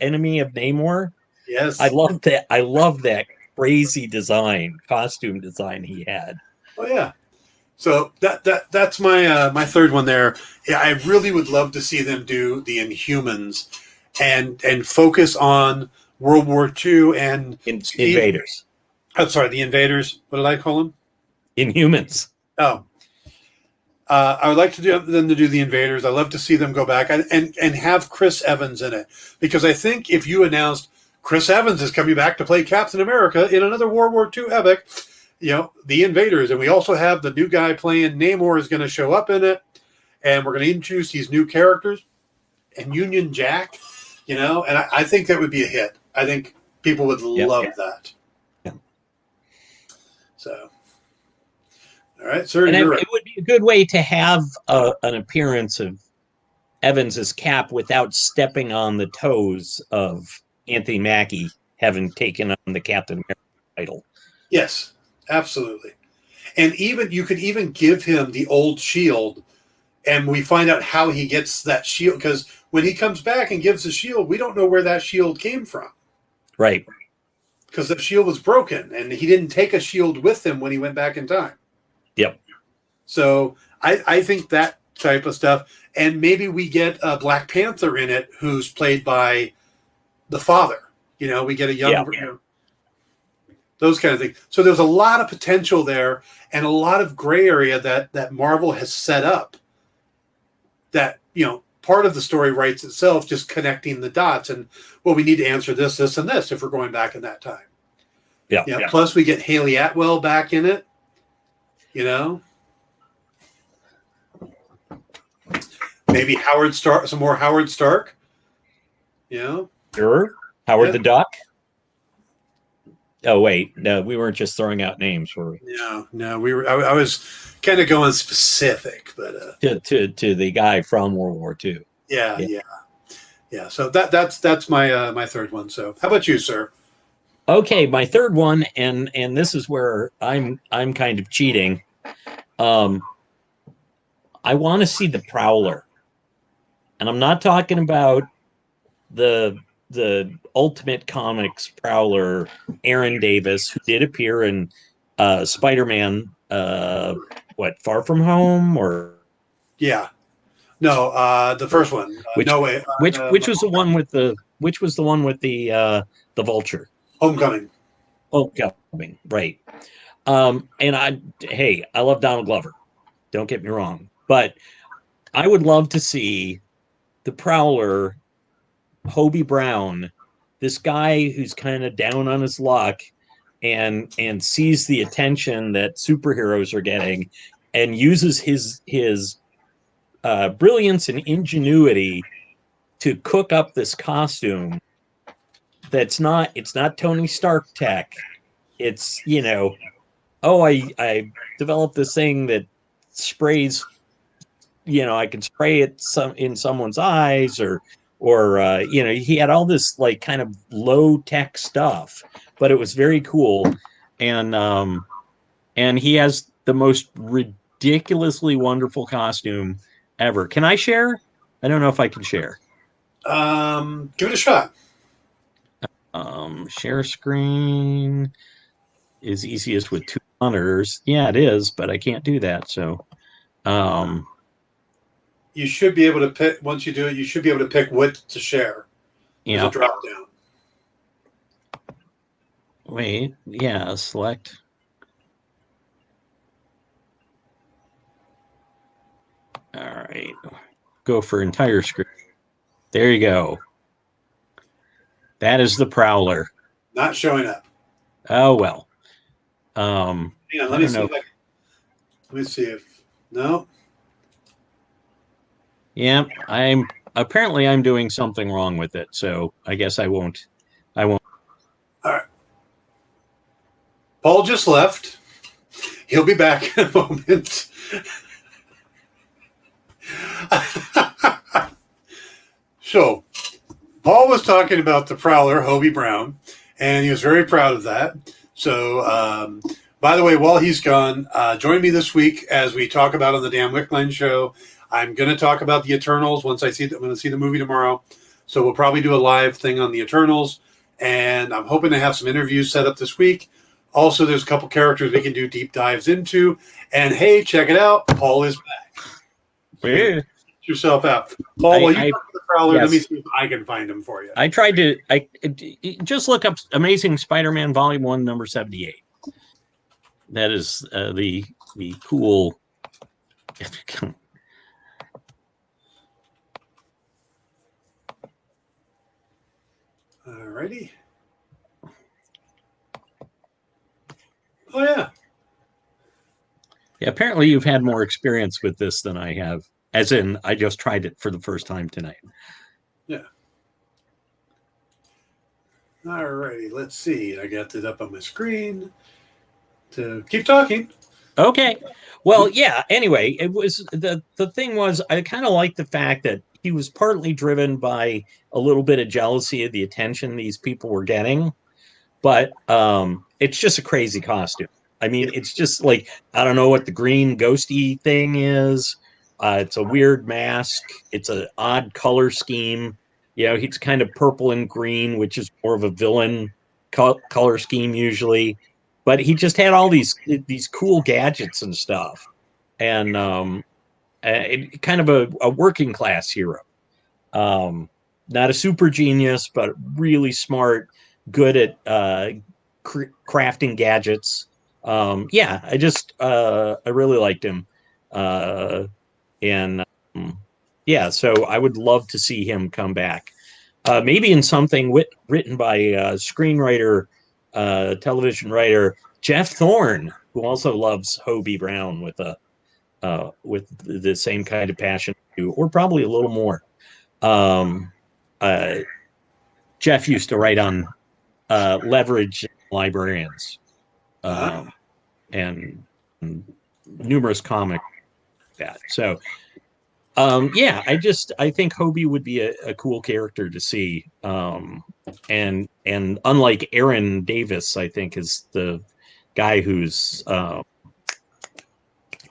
enemy of Namor. Yes. I love that crazy costume design he had. Oh yeah. So that's my third one there. Yeah, I really would love to see them do the Inhumans and focus on World War II and Invaders. I'm sorry, the Invaders. What did I call them? Inhumans. Oh. I would like them to do the Invaders. I'd love to see them go back and have Chris Evans in it. Because I think if you announced Chris Evans is coming back to play Captain America in another World War II epic, the Invaders, and we also have the new guy playing Namor is going to show up in it, and we're going to introduce these new characters, and Union Jack, and I think that would be a hit. I think people would love that. Yeah. So, all right, sir. And it would be a good way to have an appearance of Evans as Cap without stepping on the toes of Anthony Mackie having taken on the Captain America title. Yes, absolutely. And you could even give him the old shield, and we find out how he gets that shield, because when he comes back and gives the shield, we don't know where that shield came from. Right. Because the shield was broken, and he didn't take a shield with him when he went back in time. Yep. So I think that type of stuff, and maybe we get a Black Panther in it who's played by the father. We get a young, those kind of things. So there's a lot of potential there and a lot of gray area that Marvel has set up that, part of the story writes itself, just connecting the dots. And, well, we need to answer this, this, and this if we're going back in that time. Yeah. Plus we get Haley Atwell back in it, Maybe Howard Stark, some more Howard Stark, Sure. Howard the Duck. Oh wait, no, we weren't just throwing out names, were we? No, we were. I was kind of going specific, but to the guy from World War II. Yeah. So that's my third one. So how about you, sir? Okay, my third one, and this is where I'm kind of cheating. I want to see the Prowler, and I'm not talking about the Ultimate Comics Prowler, Aaron Davis, who did appear in Spider-Man. Far From Home, or the first one. No Way. Which was the one with the Vulture? Homecoming. Homecoming, right. I love Donald Glover. Don't get me wrong, but I would love to see the Prowler, Hobie Brown, this guy who's kind of down on his luck and sees the attention that superheroes are getting and uses his brilliance and ingenuity to cook up this costume it's not Tony Stark tech. It's, I developed this thing that sprays, I can spray it in someone's eyes or he had all this like kind of low tech stuff, but it was very cool. And he has the most ridiculously wonderful costume ever. Can I share? I don't know if I can share. Give it a shot. Share screen is easiest with 2 monitors. Yeah, it is, but I can't do that. So, you should be able to pick, once you do it, you should be able to pick what to share. There's a drop down. Wait, yeah, select. All right, go for entire screen. There you go. That is the Prowler. Not showing up. Oh, well. Hang on, let me see if no. Yeah, I'm doing something wrong with it, so I guess I won't. All right. Paul just left. He'll be back in a moment. So, Paul was talking about the Prowler, Hobie Brown, and he was very proud of that. So, by the way, while he's gone, join me this week as we talk about on the Dan Wickline Show. I'm going to talk about the Eternals once I'm going to see the movie tomorrow. So we'll probably do a live thing on the Eternals, and I'm hoping to have some interviews set up this week. Also, there's a couple characters we can do deep dives into. And hey, check it out, Paul is back. Yeah. Get yourself out. Paul, while you talk to the Prowler, yes. Let me see if I can find him for you. I tried to just look up Amazing Spider-Man Volume 1, number 78. That is the cool. Alrighty. Oh yeah. Yeah, apparently you've had more experience with this than I have. As in, I just tried it for the first time tonight. Yeah. Alrighty, let's see. I got it up on my screen to keep talking. Okay. Well, yeah, anyway, it was the thing was I kind of like the fact that he was partly driven by a little bit of jealousy of the attention these people were getting, but it's just a crazy costume. I mean, it's just like, I don't know what the green ghosty thing is. It's a weird mask. It's an odd color scheme. He's kind of purple and green, which is more of a villain color scheme usually. But he just had all these cool gadgets and stuff. And kind of a working class hero. Not a super genius, but really smart, good at crafting gadgets. I really liked him. So I would love to see him come back. Maybe in something written by screenwriter, television writer Jeff Thorne, who also loves Hobie Brown with the same kind of passion, or probably a little more. Jeff used to write on Leverage Librarians, and numerous comics like that. So, I think Hobie would be a cool character to see. And unlike Aaron Davis, I think is the guy who's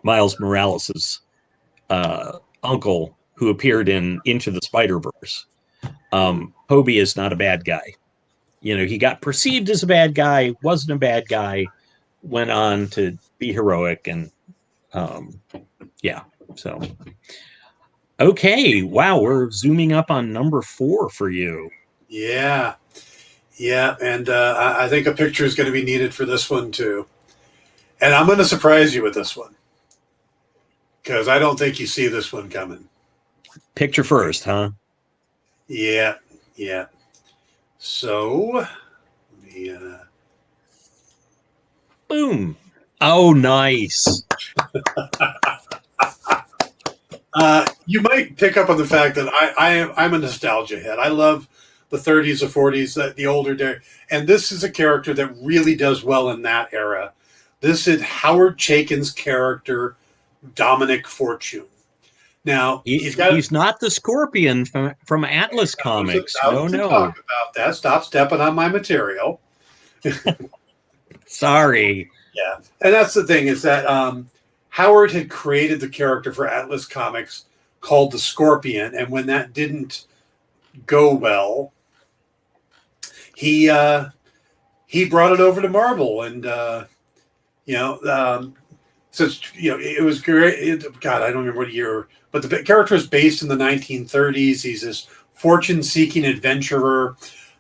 Miles Morales' uncle, who appeared in Into the Spider-Verse. Hobie is not a bad guy. He got perceived as a bad guy, wasn't a bad guy, went on to be heroic, and so. Okay, wow, we're zooming up on number 4 for you. Yeah, and I think a picture is going to be needed for this one too. And I'm going to surprise you with this one because I don't think you see this one coming. Picture first, huh? Yeah, yeah. So, let me, Boom. Oh, nice. you might pick up on the fact that I'm a nostalgia head. I love the 30s, the 40s, the older day, and this is a character that really does well in that era. This is Howard Chaykin's character, Dominic Fortune. Now He's not the Scorpion from Atlas Comics. about to No. talk about that. Stop stepping on my material. Sorry. Yeah, and that's the thing is that Howard had created the character for Atlas Comics called the Scorpion, and when that didn't go well, he brought it over to Marvel, and since it was great. God, I don't remember what year, but the character is based in the 1930s. He's this fortune-seeking adventurer.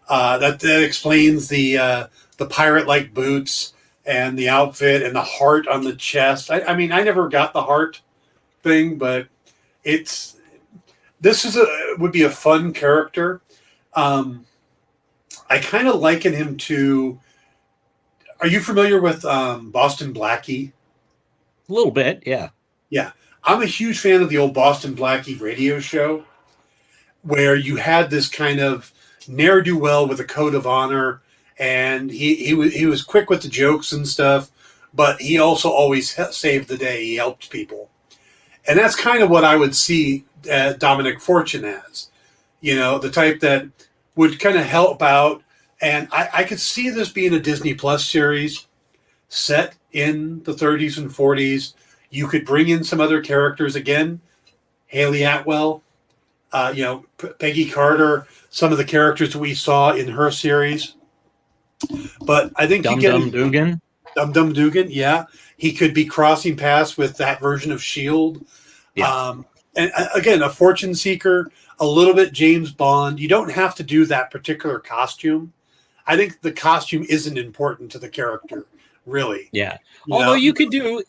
That explains the pirate-like boots and the outfit and the heart on the chest. I mean, I never got the heart thing, but would be a fun character. I kind of liken him to. Are you familiar with Boston Blackie? A little bit, yeah. Yeah, I'm a huge fan of the old Boston Blackie radio show, where you had this kind of ne'er do well with a code of honor, and he was quick with the jokes and stuff, but he also always saved the day. He helped people, and that's kind of what I would see Dominic Fortune as, the type that would kind of help out. And I could see this being a Disney Plus series set in the 30s and 40s. You could bring in some other characters again, Haley Atwell, Peggy Carter, some of the characters that we saw in her series. But I think Dum Dum Dugan, yeah. He could be crossing paths with that version of S.H.I.E.L.D. Yeah. And again, a fortune seeker, a little bit James Bond. You don't have to do that particular costume. I think the costume isn't important to the character, really. Yeah. Although you could do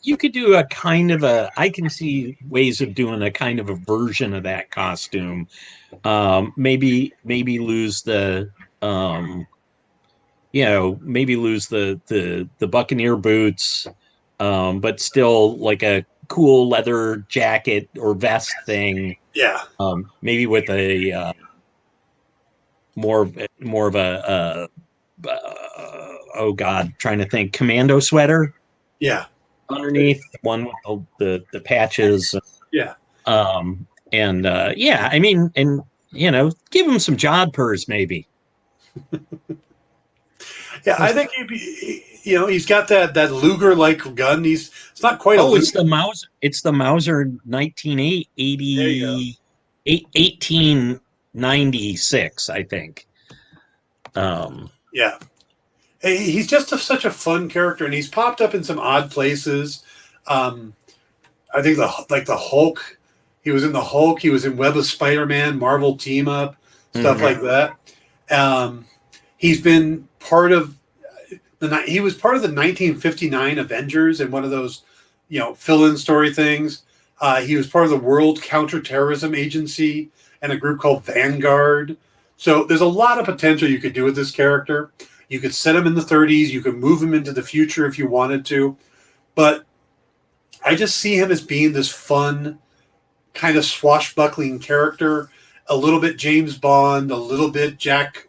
a kind of I can see ways of doing a kind of a version of that costume. Maybe lose the maybe lose the Buccaneer boots, but still like a cool leather jacket or vest thing. Yeah. Maybe with a more of a oh God, trying to think, commando sweater. Yeah. Underneath one with the patches. Yeah. I mean, and give him some jodhpurs maybe. Yeah, I think he's got that Luger like gun. It's not quite. It's the Mauser. It's the Mauser 1896, I think. Yeah, he's just such a fun character, and he's popped up in some odd places. I think the Hulk. He was in the Hulk. He was in Web of Spider-Man, Marvel Team Up, stuff like that. He's been part of he was part of the 1959 Avengers in one of those, fill-in story things. He was part of the World Counterterrorism Agency and a group called Vanguard. So there's a lot of potential you could do with this character. You could set him in the 30s. You could move him into the future if you wanted to. But I just see him as being this fun, kind of swashbuckling character, a little bit James Bond, a little bit Jack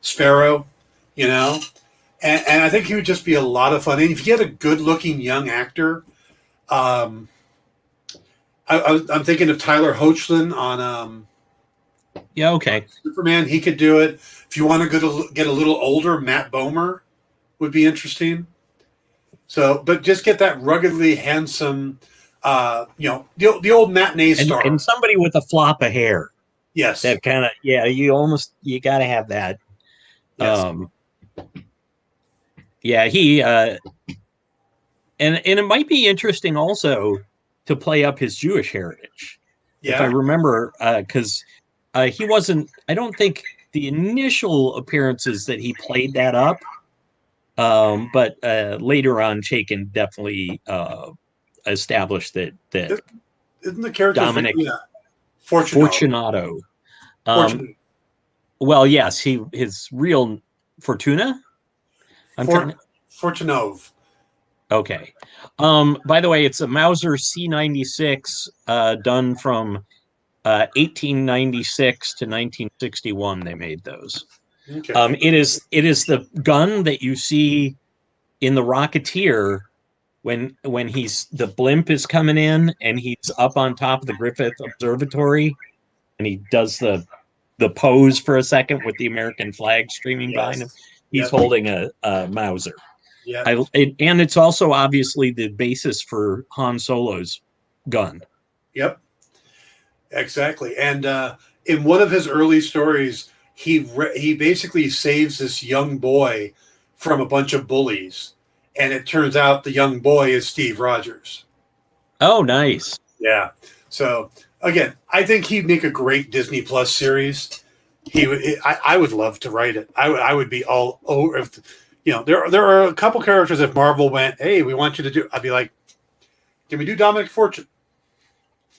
Sparrow, and I think he would just be a lot of fun. And if you get a good-looking young actor, I'm thinking of Tyler Hoechlin on Superman. He could do it. If you want to get a little older, Matt Bomer would be interesting. So, but just get that ruggedly handsome, the old matinee star, and somebody with a flop of hair. Yes, that kind of you got to have that. Yes. He and it might be interesting also to play up his Jewish heritage. Yeah. If I remember, because he wasn't. I don't think the initial appearances that he played that up But later on, Chaykin definitely established that Isn't the character's Dominic Fortunato? Fortunato. Um, Fortune well, yes, his real Fortuna. I'm trying Fort to. Fortunov. Okay. By the way, it's a Mauser C96 done from 1896 to 1961. They made those. Okay. It is the gun that you see in the Rocketeer when he's the blimp is coming in and he's up on top of the Griffith Observatory and he does the pose for a second with the American flag streaming behind him. Yes. He's Yep. holding a Mauser. Yep. And it's also obviously the basis for Han Solo's gun. Yep. Exactly. And in one of his early stories, he basically saves this young boy from a bunch of bullies, and it turns out the young boy is Steve Rogers. Oh, nice. Yeah. So again, I think he'd make a great Disney Plus series. He would. I would love to write it. I would be all over. If, there are a couple characters. If Marvel went, hey, we want you to do, I'd be like, can we do Dominic Fortune?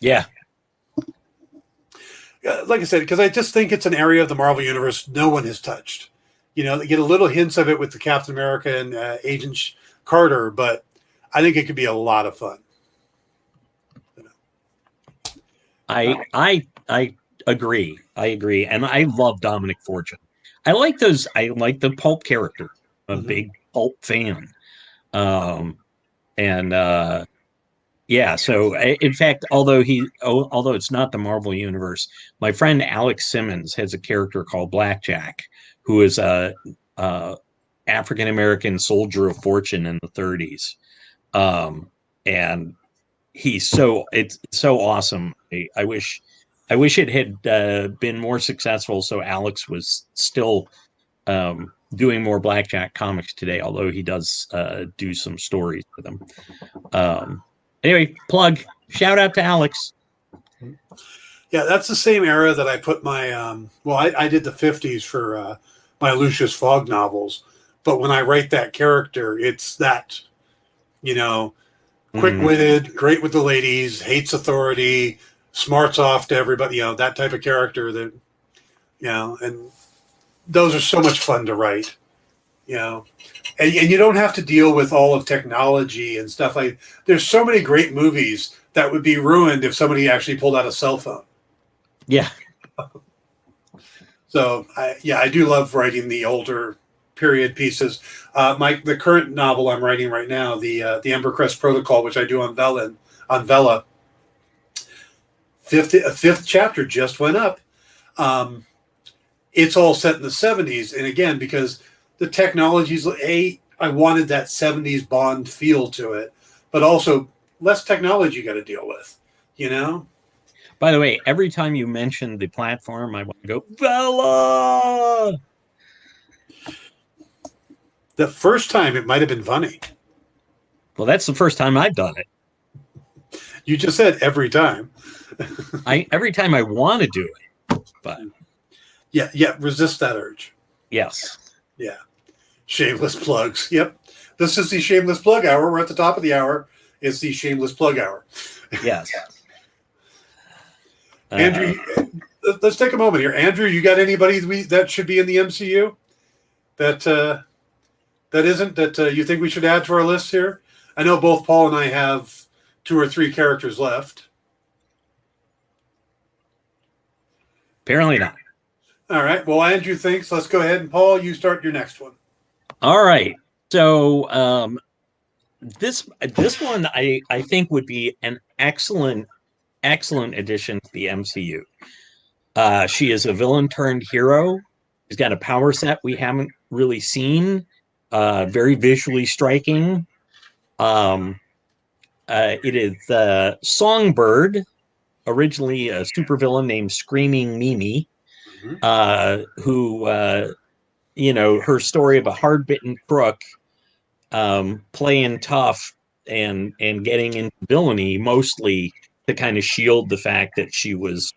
Yeah. Like I said, because I just think it's an area of the Marvel universe no one has touched. They get a little hints of it with the Captain America and Agent Carter, but I think it could be a lot of fun. I agree. I agree. And I love Dominic Fortune. I like the pulp character. I'm a big pulp fan. And yeah, so in fact, although it's not the Marvel universe, my friend Alex Simmons has a character called Blackjack, who is a African American soldier of fortune in the 30s. And it's so awesome. I wish it had been more successful. So Alex was still doing more Blackjack comics today, although he does do some stories with them. Anyway, shout out to Alex. Yeah, that's the same era that I put my I did the 50s for my Lucius Fogg novels, but when I write that character, it's that, quick-witted, great with the ladies, hates authority, smarts off to everybody, that type of character that, and those are so much fun to write, and you don't have to deal with all of technology and stuff like. There's so many great movies that would be ruined if somebody actually pulled out a cell phone. Yeah. So I do love writing the older period pieces. The current novel I'm writing right now, the Embercrest Protocol, which I do on Vela. Fifth chapter just went up. It's all set in the 70s, and again, because the technologies, I wanted that 70s Bond feel to it, but also less technology you got to deal with, By the way, every time you mention the platform, I want to go, Bella! The first time it might have been funny. Well, that's the first time I've done it. You just said every time. Every time I want to do it, but yeah, resist that urge. Yes. Yeah. Shameless plugs. Yep. This is the shameless plug hour. We're at the top of the hour. It's the shameless plug hour. Yes. Andrew, let's take a moment here. Andrew, you got anybody that should be in the MCU that isn't, that you think we should add to our list here? I know both Paul and I have 2 or 3 characters left. Apparently not. All right. Well, Andrew thinks. Let's go ahead, and Paul, you start your next one. All right. So this one I think would be an excellent addition to the MCU. She is a villain turned hero. She's got a power set we haven't really seen. Very visually striking. It is Songbird, originally a supervillain named Screaming Mimi, who her story of a hard-bitten crook playing tough and getting into villainy, mostly to kind of shield the fact that she was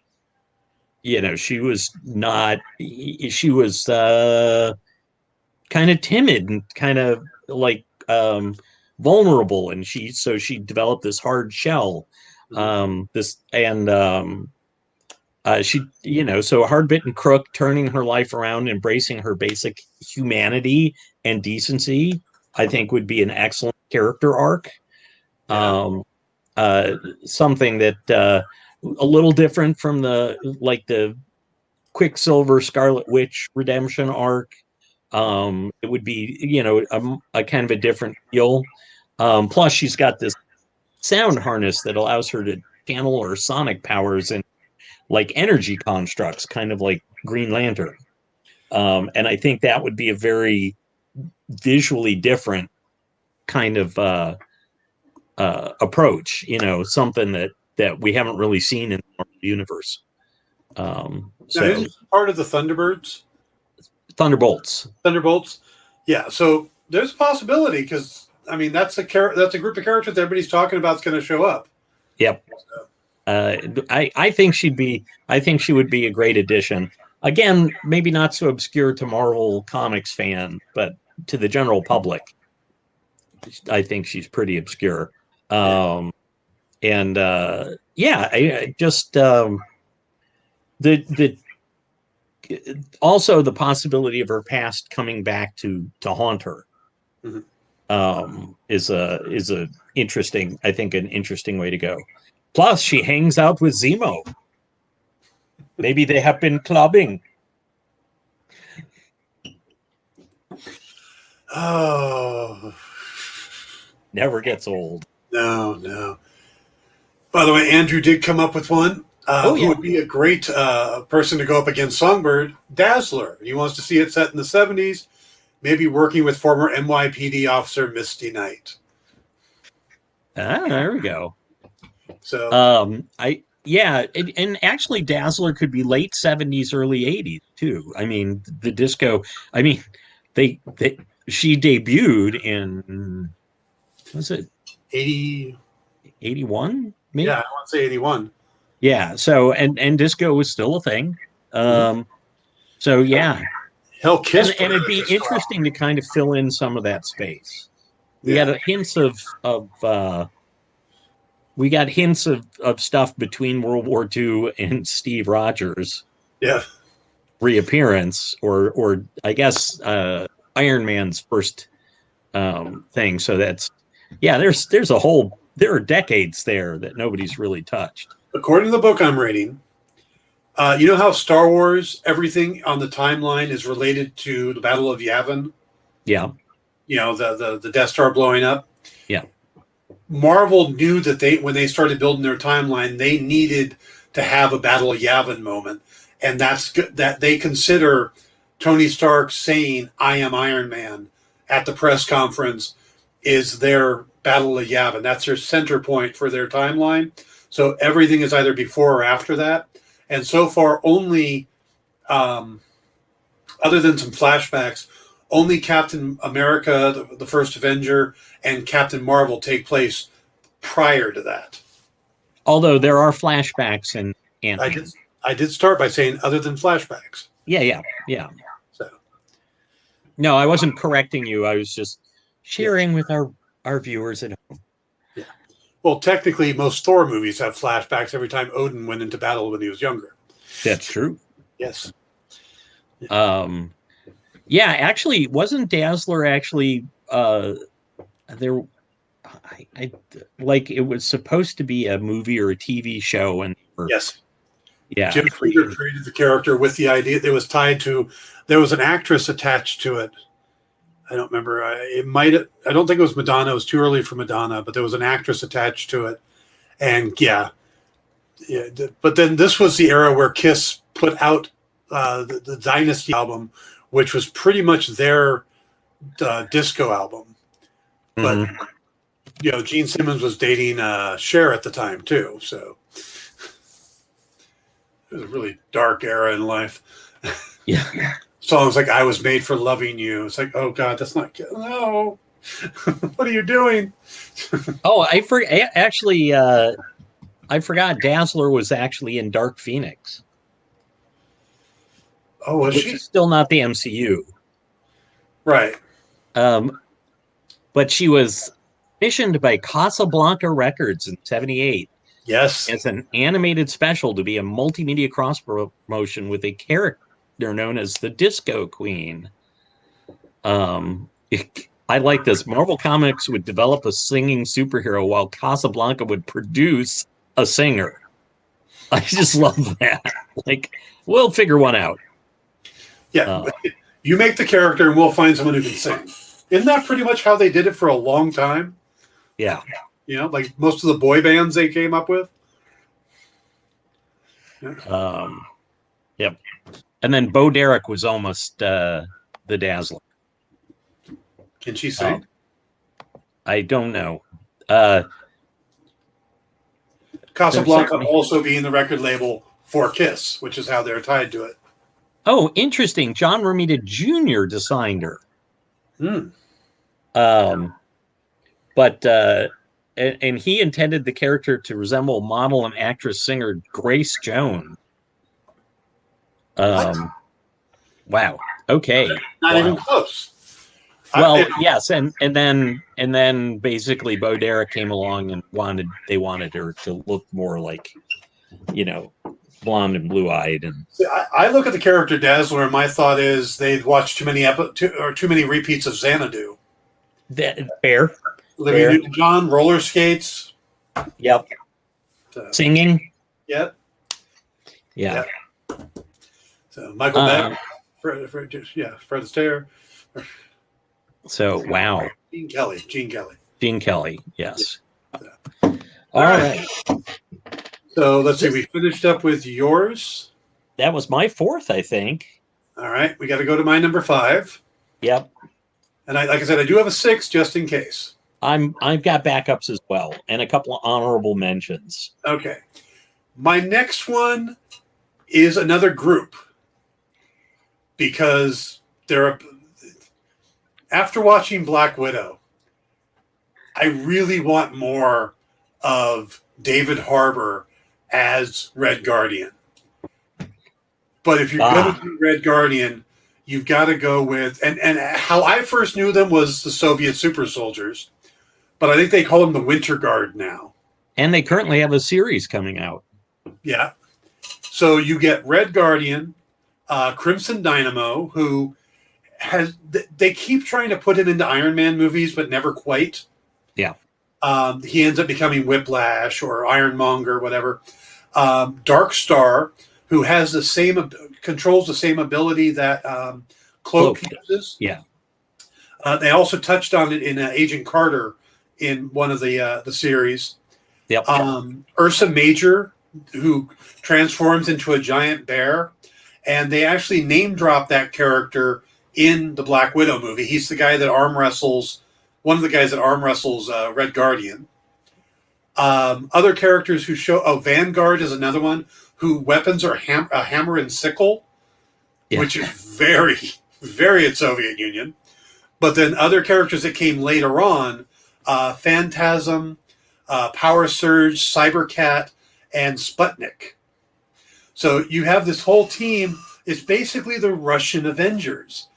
kind of timid and kind of like vulnerable, and she developed this hard shell. She, so a hard bitten crook, turning her life around, embracing her basic humanity and decency, I think would be an excellent character arc. Yeah. Something that a little different from the Quicksilver Scarlet Witch redemption arc. It would be, a kind of a different feel. Plus, she's got this sound harness that allows her to channel her sonic powers and like energy constructs, kind of like Green Lantern. And I think that would be a very visually different kind of approach, something that we haven't really seen in the universe. Now, is part of the Thunderbirds? Thunderbolts. Yeah. So there's a possibility, because I mean that's a group of characters that everybody's talking about is going to show up. Yep. I think she would be a great addition. Again, maybe not so obscure to Marvel Comics fans, but to the general public, I think she's pretty obscure. I just the also the possibility of her past coming back to haunt her is a interesting, I think, an interesting way to go. Plus, she hangs out with Zemo. Maybe they have been clubbing. Oh, never gets old. No. By the way, Andrew did come up with one. Who would be a great person to go up against Songbird? Dazzler. He wants to see it set in the 70s, maybe working with former NYPD officer Misty Knight. There we go. So, and actually Dazzler could be late 70s, early 80s too. I mean, the disco. I mean, she debuted in, was it 81? Maybe? Yeah, I want to say 81. Yeah. So and disco was still a thing. So yeah. Hell, Kiss. And it'd be interesting to kind of fill in some of that space. We got hints of stuff between World War II and Steve Rogers. Yeah. Reappearance, or I guess Iron Man's first thing. So that's there are decades there that nobody's really touched. According to the book I'm reading, you know how Star Wars, everything on the timeline is related to the Battle of Yavin? Yeah. The Death Star blowing up? Yeah. Marvel knew that when they started building their timeline, they needed to have a Battle of Yavin moment. And that's good, that they consider Tony Stark saying, "I am Iron Man" at the press conference is their Battle of Yavin. That's their center point for their timeline. So everything is either before or after that. And so far, only, other than some flashbacks, only Captain America, the first Avenger, and Captain Marvel take place prior to that. Although there are flashbacks and I did start by saying other than flashbacks. Yeah. So, no, I wasn't correcting you. I was just sharing with our viewers at home. Yeah. Well, technically, most Thor movies have flashbacks every time Odin went into battle when he was younger. That's true. Yes. Yeah, actually, wasn't Dazzler actually there? I like it was supposed to be a movie or a TV show, and yes, yeah, Jim Krieger created the character with the idea. It was tied to. There was an actress attached to it. I don't remember. I don't think it was Madonna. It was too early for Madonna, but there was an actress attached to it, and yeah. But then this was the era where Kiss put out the Dynasty album, which was pretty much their disco album. But Gene Simmons was dating Cher at the time too, so it was a really dark era in life. Yeah. Songs like "I Was Made for Loving You." It's like, oh God, that's not good. No. What are you doing? Oh, I forgot Dazzler was actually in Dark Phoenix. Oh, was which she? is still not the MCU. Right. But she was commissioned by Casablanca Records in '78 Yes. as an animated special to be a multimedia cross promotion with a character known as the Disco Queen. I like this. Marvel Comics would develop a singing superhero while Casablanca would produce a singer. I just love that. Like, we'll figure one out. Yeah. You make the character and we'll find someone who can sing. Isn't that pretty much how they did it for a long time? Yeah. You know, like most of the boy bands they came up with. Yeah. Yep. And then Bo Derek was almost the Dazzler. Can she sing? I don't know. Casablanca also being the record label for Kiss, which is how they're tied to it. Oh, interesting. John Romita Jr. designed her. But and he intended the character to resemble model and actress singer Grace Jones. Wow. Okay. Not even close. Well, yes, and then basically Bo Derek came along and they wanted her to look more like, blonde and blue-eyed. And I look at the character Dazzler, and my thought is they'd watched too many repeats of Xanadu. Fair. Olivia Newton-John, roller skates. Yep. Singing. Yep. Yeah. So Michael Beck, Fred Astaire. So wow. Gene Kelly. Yes. Yeah. All right. So let's see. We finished up with yours. That was my fourth, I think. All right. We got to go to my number 5. Yep. And like I said, I do have a 6 just in case. I've got backups as well, and a couple of honorable mentions. Okay. My next one is another group because after watching Black Widow, I really want more of David Harbour as Red Guardian. But if you're going to do Red Guardian, you've got to go with and how I first knew them was the Soviet super soldiers, but I think they call them the Winter Guard now. And they currently have a series coming out. Yeah. So you get Red Guardian, Crimson Dynamo, who they keep trying to put him into Iron Man movies, but never quite. Yeah. He ends up becoming Whiplash or Ironmonger, whatever. Dark Star, who has controls the same ability that Cloak uses. Yeah. They also touched on it in Agent Carter in one of the series. Yep. Ursa Major, who transforms into a giant bear, and they actually name drop that character in the Black Widow movie. He's the guy that one of the guys that arm wrestles Red Guardian. Other characters who show, Vanguard is another one, who weapons are a hammer and sickle, which is very, very Soviet Union. But then other characters that came later on, Phantasm, Power Surge, Cybercat, and Sputnik. So you have this whole team. It's basically the Russian Avengers.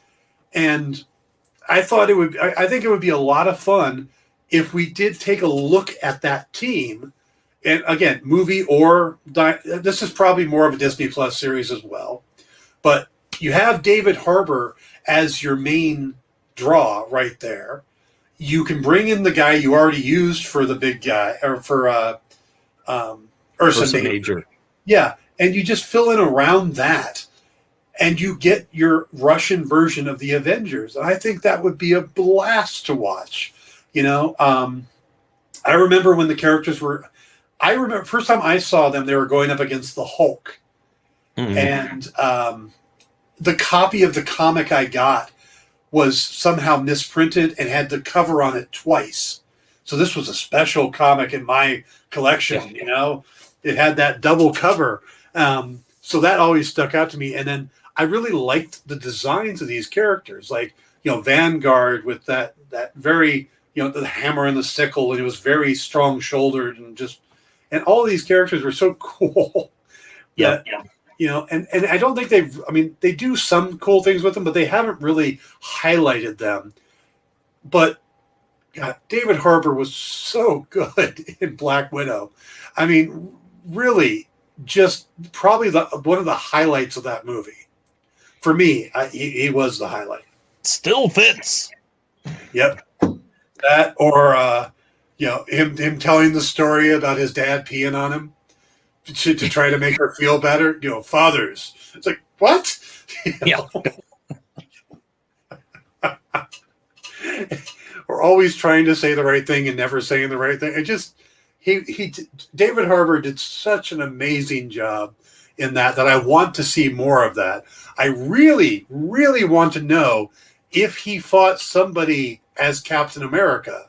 And I think it would be a lot of fun if we did take a look at that team. And again, movie this is probably more of a Disney Plus series as well. But you have David Harbour as your main draw right there. You can bring in the guy you already used for the big guy, or for Ursa Major. Yeah, and you just fill in around that, and you get your Russian version of the Avengers. And I think that would be a blast to watch. I remember when the characters were. I remember first time I saw them, they were going up against the Hulk, and the copy of the comic I got was somehow misprinted and had the cover on it twice. So this was a special comic in my collection. It had that double cover. So that always stuck out to me. And then I really liked the designs of these characters, like, Vanguard with that very, the hammer and the sickle, and it was very strong shouldered and all these characters were so cool. Yeah. and I don't think they do some cool things with them, but they haven't really highlighted them. But God, David Harbour was so good in Black Widow. I mean, really, just probably one of the highlights of that movie. For me, he was the highlight. Still fits. Yep. That or him telling the story about his dad peeing on him to try to make her feel better. Fathers. It's like, what? Yeah. We're always trying to say the right thing and never saying the right thing. It just David Harbour did such an amazing job in that I want to see more of that. I really, really want to know if he fought somebody as Captain America,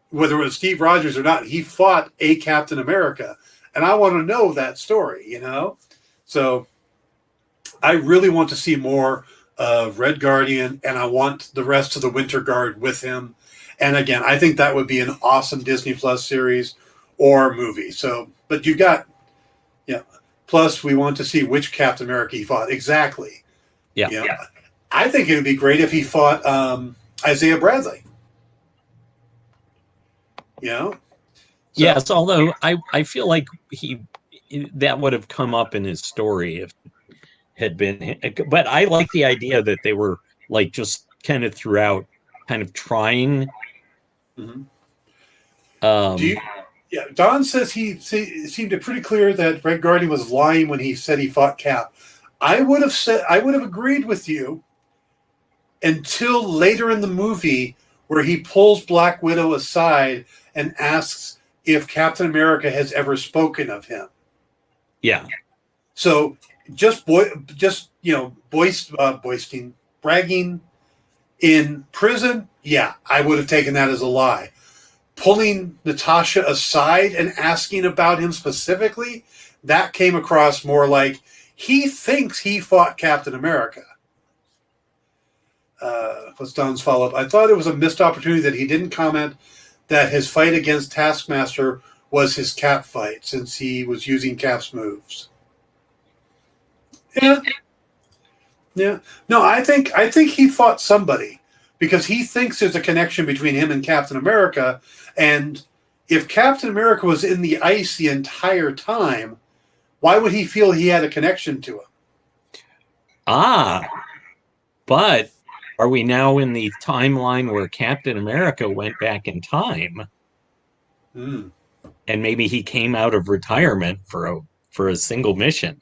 whether it was Steve Rogers or not. He fought a Captain America, and I want to know that story. So I really want to see more of Red Guardian, and I want the rest of the Winter Guard with him. And again, I think that would be an awesome Disney Plus series or movie. So, but you've got, plus we want to see which Captain America he fought exactly. Yeah. I think it would be great if he fought Isaiah Bradley. Yes, although I feel like that would have come up in his story if it had been. But I like the idea that they were like just kind of throughout, kind of trying. Mm-hmm. Yeah, Don says he seemed pretty clear that Red Guardian was lying when he said he fought Cap. I would have agreed with you until later in the movie where he pulls Black Widow aside and asks if Captain America has ever spoken of him. Yeah. So boasting, bragging in prison. Yeah, I would have taken that as a lie. Pulling Natasha aside and asking about him specifically, that came across more like he thinks he fought Captain America. What's Don's follow-up? I thought it was a missed opportunity that he didn't comment that his fight against Taskmaster was his Cap fight, since he was using Cap's moves. Yeah. No, I think he fought somebody because he thinks there's a connection between him and Captain America. And if Captain America was in the ice the entire time, why would he feel he had a connection to him? But are we now in the timeline where Captain America went back in time? And maybe he came out of retirement for a single mission.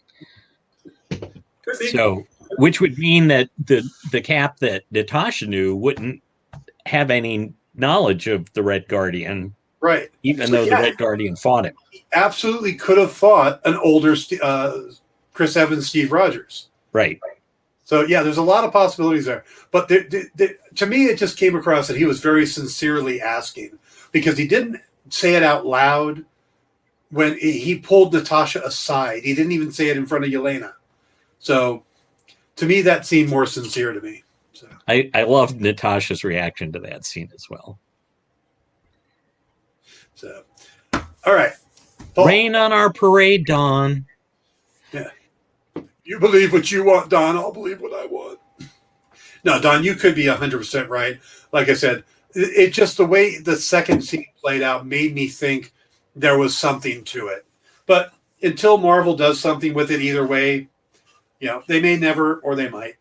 So, which would mean that the Cap that Natasha knew wouldn't have any knowledge of the Red Guardian, right? Even though the Red Guardian fought him. He absolutely could have fought an older Chris Evans, Steve Rogers, right? So there's a lot of possibilities there. But to me, it just came across that he was very sincerely asking, because he didn't say it out loud when he pulled Natasha aside. He didn't even say it in front of Yelena. So to me, that seemed more sincere to me. So. I loved Natasha's reaction to that scene as well. So, all right. Paul. Rain on our parade, Don. Yeah. You believe what you want, Don. I'll believe what I want. No, Don, you could be 100% right. Like I said, it just the way the second scene played out made me think there was something to it. But until Marvel does something with it either way, they may never, or they might.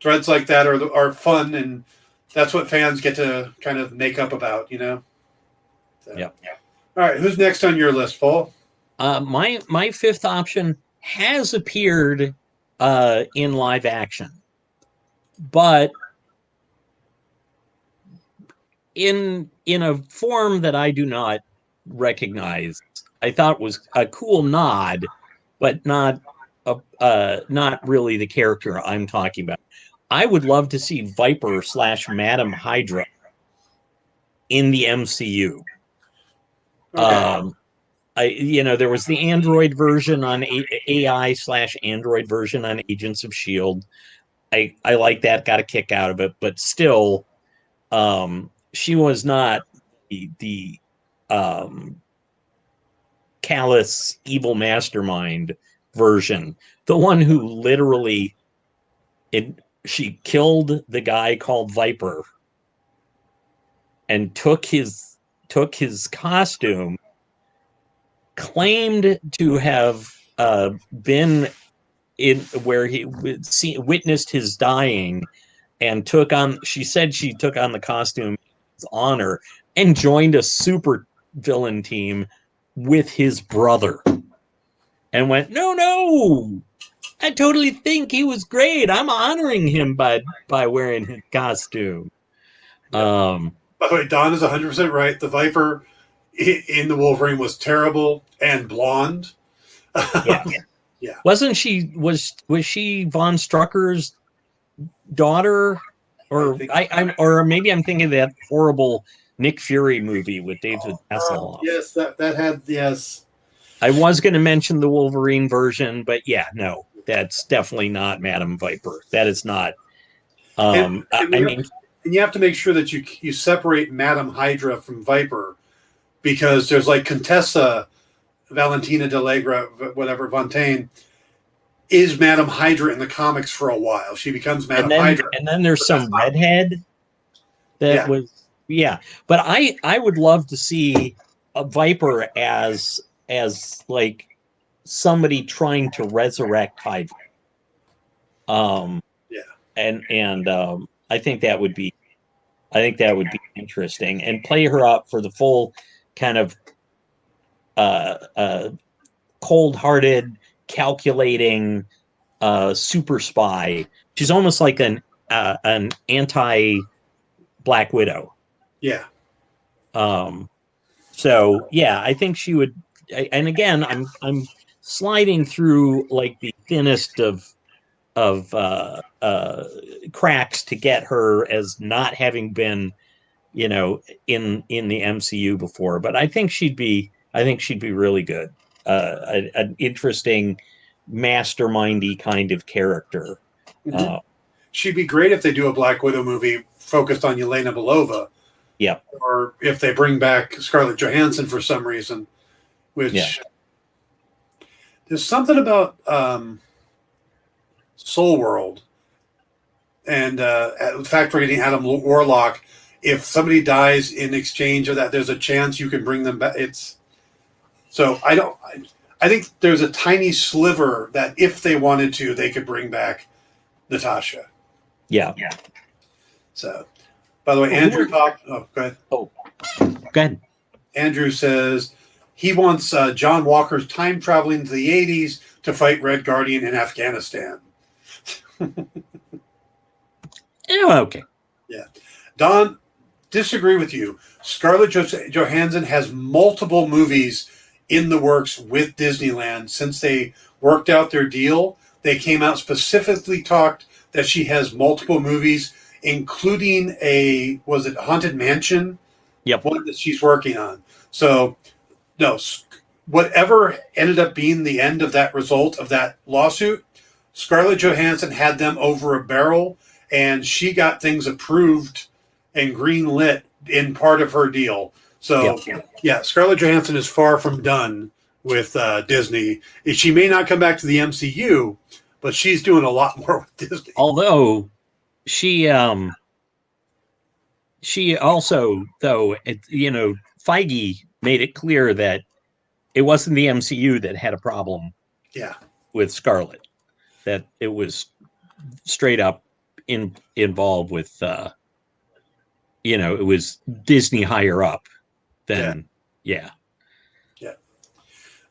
Threads like that are fun, and that's what fans get to kind of make up about, So. Yeah. All right, who's next on your list, Paul? My fifth option has appeared in live action, but in a form that I do not recognize. I thought was a cool nod, but not really the character I'm talking about. I would love to see Viper / Madam Hydra in the MCU. Okay. There was the Android version on AI / Android version on Agents of S.H.I.E.L.D. I like that, got a kick out of it, but still, she was not the callous, evil mastermind version, the one who literally she killed the guy called Viper and took his costume, claimed to have been in where he witnessed his dying, and she said she took on the costume in his honor and joined a super villain team with his brother and went, no, I totally think he was great. I'm honoring him by wearing his costume. By the way, Don is 100% right. The Viper in the Wolverine was terrible and blonde. Yeah. Wasn't she? Was she Von Strucker's daughter? Or or maybe I'm thinking of that horrible Nick Fury movie with David Hasselhoff. Yes, that had yes. I was going to mention the Wolverine version, but yeah, no, that's definitely not Madame Viper. That is not. And you have to make sure that you separate Madame Hydra from Viper, because there's like Contessa Valentina Delegra, whatever, Fontaine, is Madame Hydra in the comics for a while. She becomes Madame Hydra. And then there's some redhead that was, But I would love to see a Viper as like somebody trying to resurrect Hydra. And I think that would be interesting, and play her up for the full kind of cold-hearted, calculating super spy. She's almost like an anti-Black Widow. Yeah. So yeah, I think she would. And again, I'm sliding through like the thinnest of cracks to get her as not having been, in the MCU before. But I think she'd be really good. An interesting, mastermindy kind of character. Mm-hmm. She'd be great if they do a Black Widow movie focused on Yelena Belova. Yeah. Or if they bring back Scarlett Johansson for some reason, which there's something about Soul World and the fact we're getting Adam Warlock. If somebody dies in exchange of that, there's a chance you can bring them back. I think there's a tiny sliver that if they wanted to, they could bring back Natasha. Yeah. So, by the way, Andrew talked. Oh, go ahead. Oh, go ahead. Andrew says he wants John Walker's time traveling to the 80s to fight Red Guardian in Afghanistan. Okay. Yeah. Don, disagree with you. Scarlett Johansson has multiple movies in the works with Disneyland since they worked out their deal. They came out specifically talked that she has multiple movies, including Haunted Mansion? Yep. One that she's working on. So, no, whatever ended up being the end of that result of that lawsuit, Scarlett Johansson had them over a barrel, and she got things approved and green-lit in part of her deal. So, Scarlett Johansson is far from done with Disney. She may not come back to the MCU, but she's doing a lot more with Disney. Although she also, though, Feige made it clear that it wasn't the MCU that had a problem with Scarlett, that it was straight up involved with, it was Disney higher up than, Yeah.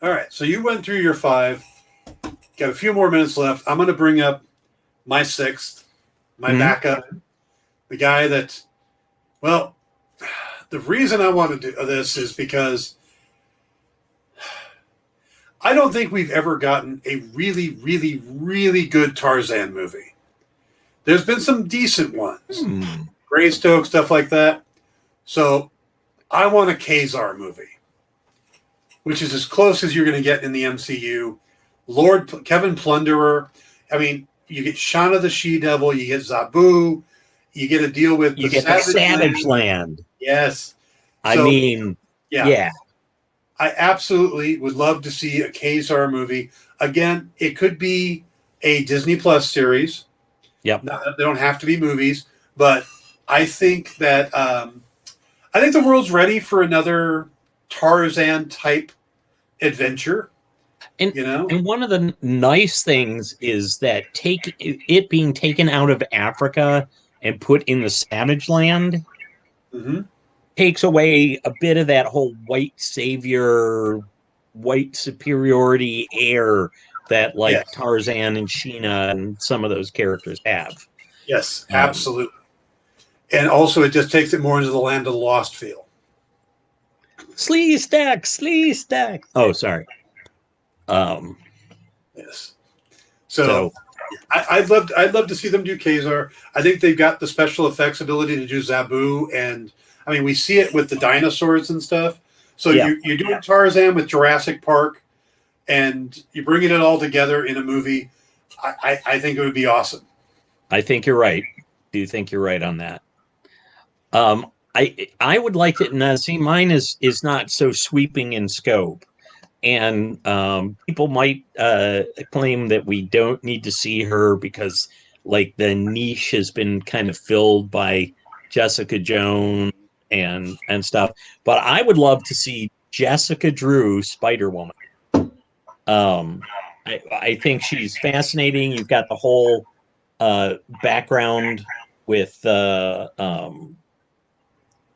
All right. So you went through your 5. Got a few more minutes left. I'm going to bring up my 6th, my backup, the guy that, well, the reason I want to do this is because I don't think we've ever gotten a really, really, really good Tarzan movie. There's been some decent ones. Greystoke, stuff like that. So I want a Kazar movie, which is as close as you're going to get in the MCU. Lord Kevin Plunderer. I mean, you get Shauna the She-Devil, you get Zabu, you get a deal with the Savage Land. Yes. I mean, yeah. I absolutely would love to see a Kazar movie. Again, it could be a Disney Plus series. Yep. They don't have to be movies, but I think that I think the world's ready for another Tarzan type adventure. And, you know, and one of the nice things is that it being taken out of Africa and put in the Savage Land mm-hmm. takes away a bit of that whole white savior, white superiority air that like Yes. Tarzan and Sheena and some of those characters have. Yes, absolutely. And also, it just takes it more into the Land of the Lost feel. Slee stack. Oh, sorry. Yes. So I'd love to see them do Kazar. I think they've got the special effects ability to do Zabu, and I mean we see it with the dinosaurs and stuff. So you're doing Tarzan with Jurassic Park, and you're bringing it all together in a movie. I think it would be awesome. I think you're right. Do you think you're right on that? I would like to now see mine is not so sweeping in scope. And people might claim that we don't need to see her because, like, the niche has been kind of filled by Jessica Jones and stuff. But I would love to see Jessica Drew Spider-Woman. I think she's fascinating. You've got the whole background with the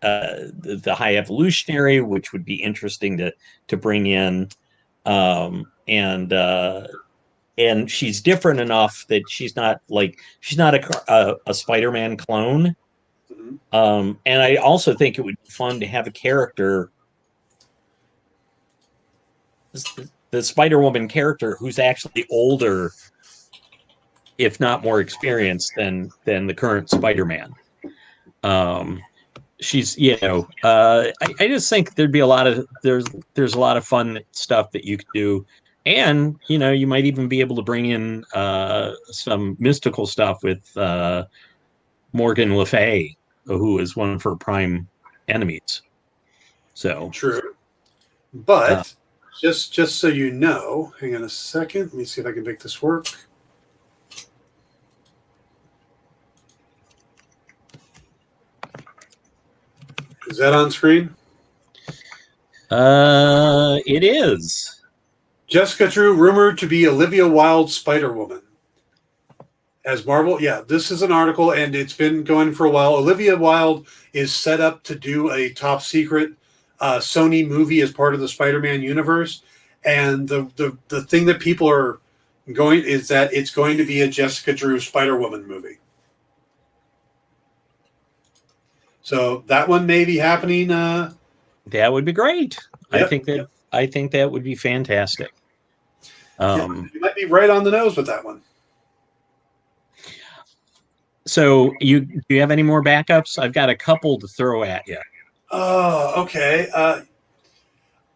High Evolutionary, which would be interesting to bring in, and she's different enough that she's not a Spider-Man clone. Mm-hmm. And I also think it would be fun to have a character, the Spider-Woman character, who's actually older, if not more experienced than the current Spider-Man. She's, I just think there'd be there's a lot of fun stuff that you could do. And, you might even be able to bring in some mystical stuff with Morgan Le Fay, who is one of her prime enemies. So true. But just so you know, hang on a second. Let me see if I can make this work. Is that on screen? It is. Jessica Drew rumored to be Olivia Wilde Spider-Woman. As Marvel, yeah, this is an article, and it's been going for a while. Olivia Wilde is set up to do a top secret Sony movie as part of the Spider-Man universe. And the thing that people are going is that it's going to be a Jessica Drew Spider-Woman movie. So that one may be happening. That would be great. Yep, I think that would be fantastic. You might be right on the nose with that one. So do you have any more backups? I've got a couple to throw at you. Oh, okay.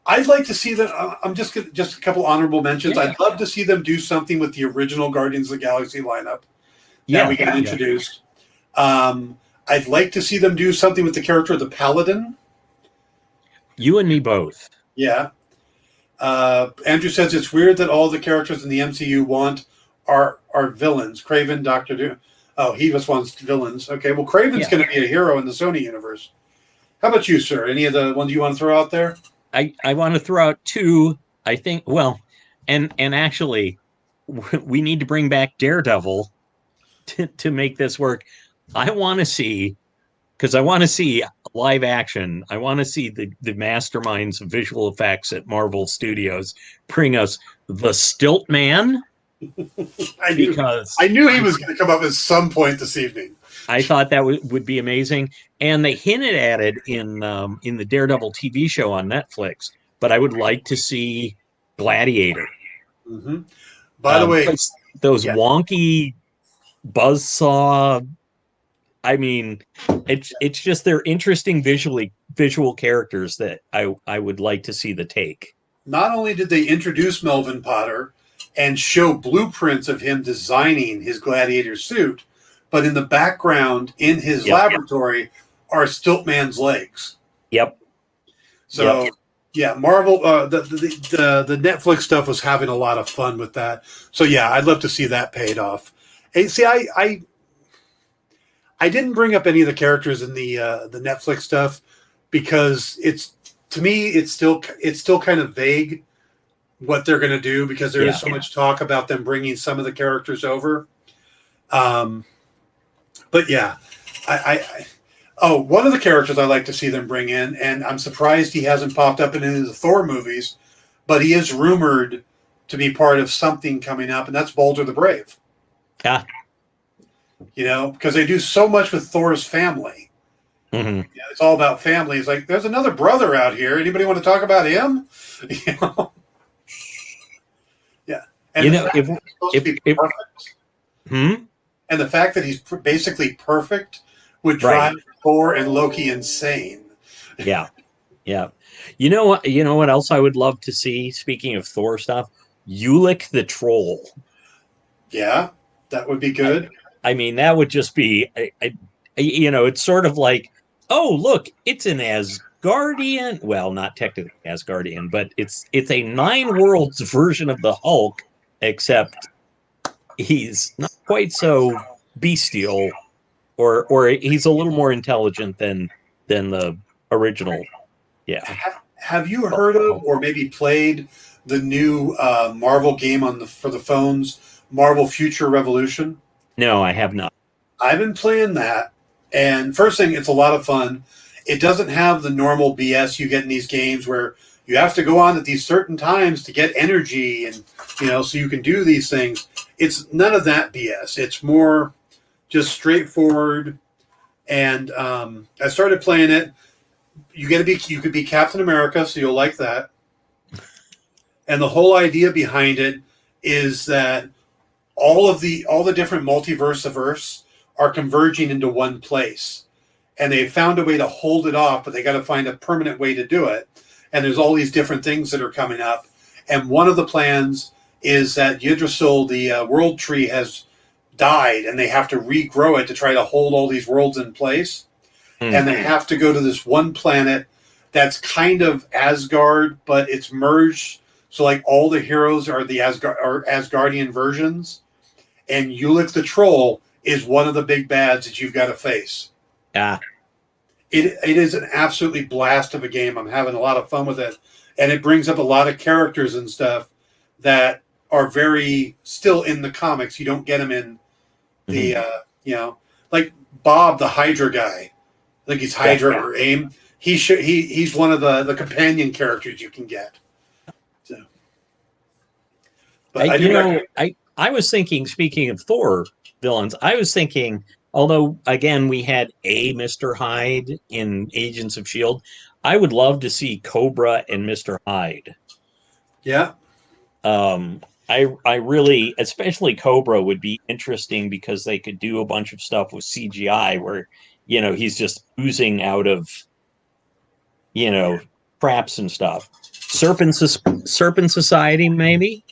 I'd like to see that. I'm just a couple honorable mentions. Yeah. I'd love to see them do something with the original Guardians of the Galaxy lineup that we got introduced. I'd like to see them do something with the character of the Paladin. You and me both. Yeah. Andrew says it's weird that all the characters in the MCU are villains. Kraven, Doctor Doom. Oh, he just wants villains. Okay, well, Kraven's going to be a hero in the Sony universe. How about you, sir? Any of the ones you want to throw out there? I want to throw out two. I think, well, and actually, we need to bring back Daredevil to make this work. I want to see, because I want to see live action. I want to see the masterminds of visual effects at Marvel Studios bring us the Stilt Man. I knew he was going to come up at some point this evening. I thought that would be amazing, and they hinted at it in the Daredevil TV show on Netflix. But I would like to see Gladiator. Mm-hmm. By the way, those wonky buzzsaw. I mean, it's just they're interesting visual characters that I would like to see the take. Not only did they introduce Melvin Potter and show blueprints of him designing his gladiator suit, but in the background in his laboratory are Stilt Man's legs. Yep. So Yeah, Marvel. The Netflix stuff was having a lot of fun with that. So yeah, I'd love to see that paid off. And see, I didn't bring up any of the characters in the Netflix stuff because it's to me it's still kind of vague what they're going to do because there is so much talk about them bringing some of the characters over. But yeah, one of the characters I like to see them bring in, and I'm surprised he hasn't popped up in any of the Thor movies, but he is rumored to be part of something coming up, and that's Boulder the Brave. Yeah. You know, because they do so much with Thor's family. Mm-hmm. Yeah, it's all about family. It's like, there's another brother out here. Anybody want to talk about him? You know? Yeah. And and the fact that he's basically perfect would drive Thor and Loki insane. Yeah. Yeah. You know what else I would love to see, speaking of Thor stuff? Ulick the Troll. Yeah, that would be good. I mean, that would just be, it's sort of like, oh, look, it's an Asgardian. Well, not technically Asgardian, but it's a 9 worlds version of the Hulk, except he's not quite so bestial, or he's a little more intelligent than the original. Yeah. Have you heard of or maybe played the new Marvel game for the phones, Marvel Future Revolution? No, I have not. I've been playing that, and first thing, it's a lot of fun. It doesn't have the normal BS you get in these games where you have to go on at these certain times to get energy and, so you can do these things. It's none of that BS. It's more just straightforward. And I started playing it. You could be Captain America, so you'll like that. And the whole idea behind it is that all the different multiverse are converging into one place, and they found a way to hold it off, but they got to find a permanent way to do it. And there's all these different things that are coming up. And one of the plans is that Yggdrasil, the world tree, has died, and they have to regrow it to try to hold all these worlds in place. Mm-hmm. And they have to go to this one planet that's kind of Asgard, but it's merged. So like all the heroes are the Asgardian versions. And Ulick the Troll is one of the big bads that you've got to face. Yeah. It is an absolutely blast of a game. I'm having a lot of fun with it. And it brings up a lot of characters and stuff that are very still in the comics. You don't get them in the, like Bob, the Hydra guy. I think he's Hydra or AIM. He's one of the companion characters you can get. So, but I was thinking, speaking of Thor villains, I was thinking, although, again, we had a Mr. Hyde in Agents of S.H.I.E.L.D., I would love to see Cobra and Mr. Hyde. Yeah. I really, especially Cobra, would be interesting because they could do a bunch of stuff with CGI where, he's just oozing out of, traps and stuff. Serpent Society, maybe?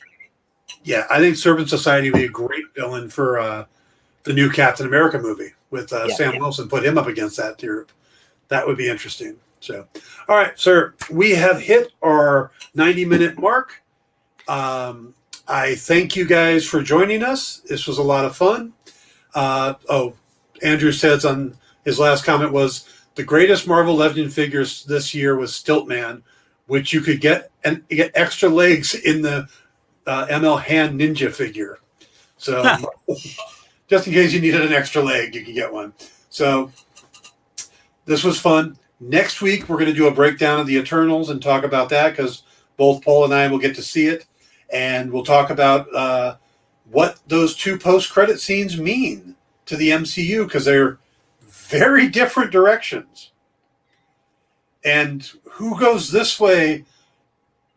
Yeah, I think Serpent Society would be a great villain for the new Captain America movie with Sam Wilson. Put him up against that group. That would be interesting. So, all right, sir, we have hit our 90-minute mark. I thank you guys for joining us. This was a lot of fun. Andrew says on his last comment was, the greatest Marvel Legend figures this year was Stilt Man, which you could get extra legs in the ML Hand Ninja figure. So just in case you needed an extra leg, you can get one. So this was fun. Next week, we're going to do a breakdown of the Eternals and talk about that because both Paul and I will get to see it. And we'll talk about what those 2 post-credit scenes mean to the MCU because they're very different directions. And who goes this way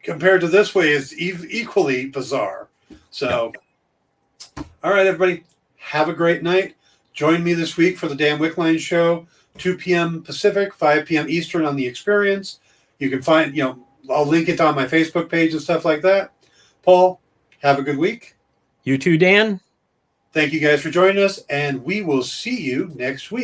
compared to this way is equally bizarre. So, all right, everybody, have a great night. Join me this week for the Dan Wickline Show, 2 p.m. Pacific, 5 p.m. Eastern on The Experience. You can find, I'll link it on my Facebook page and stuff like that. Paul, have a good week. You too, Dan. Thank you guys for joining us, and we will see you next week.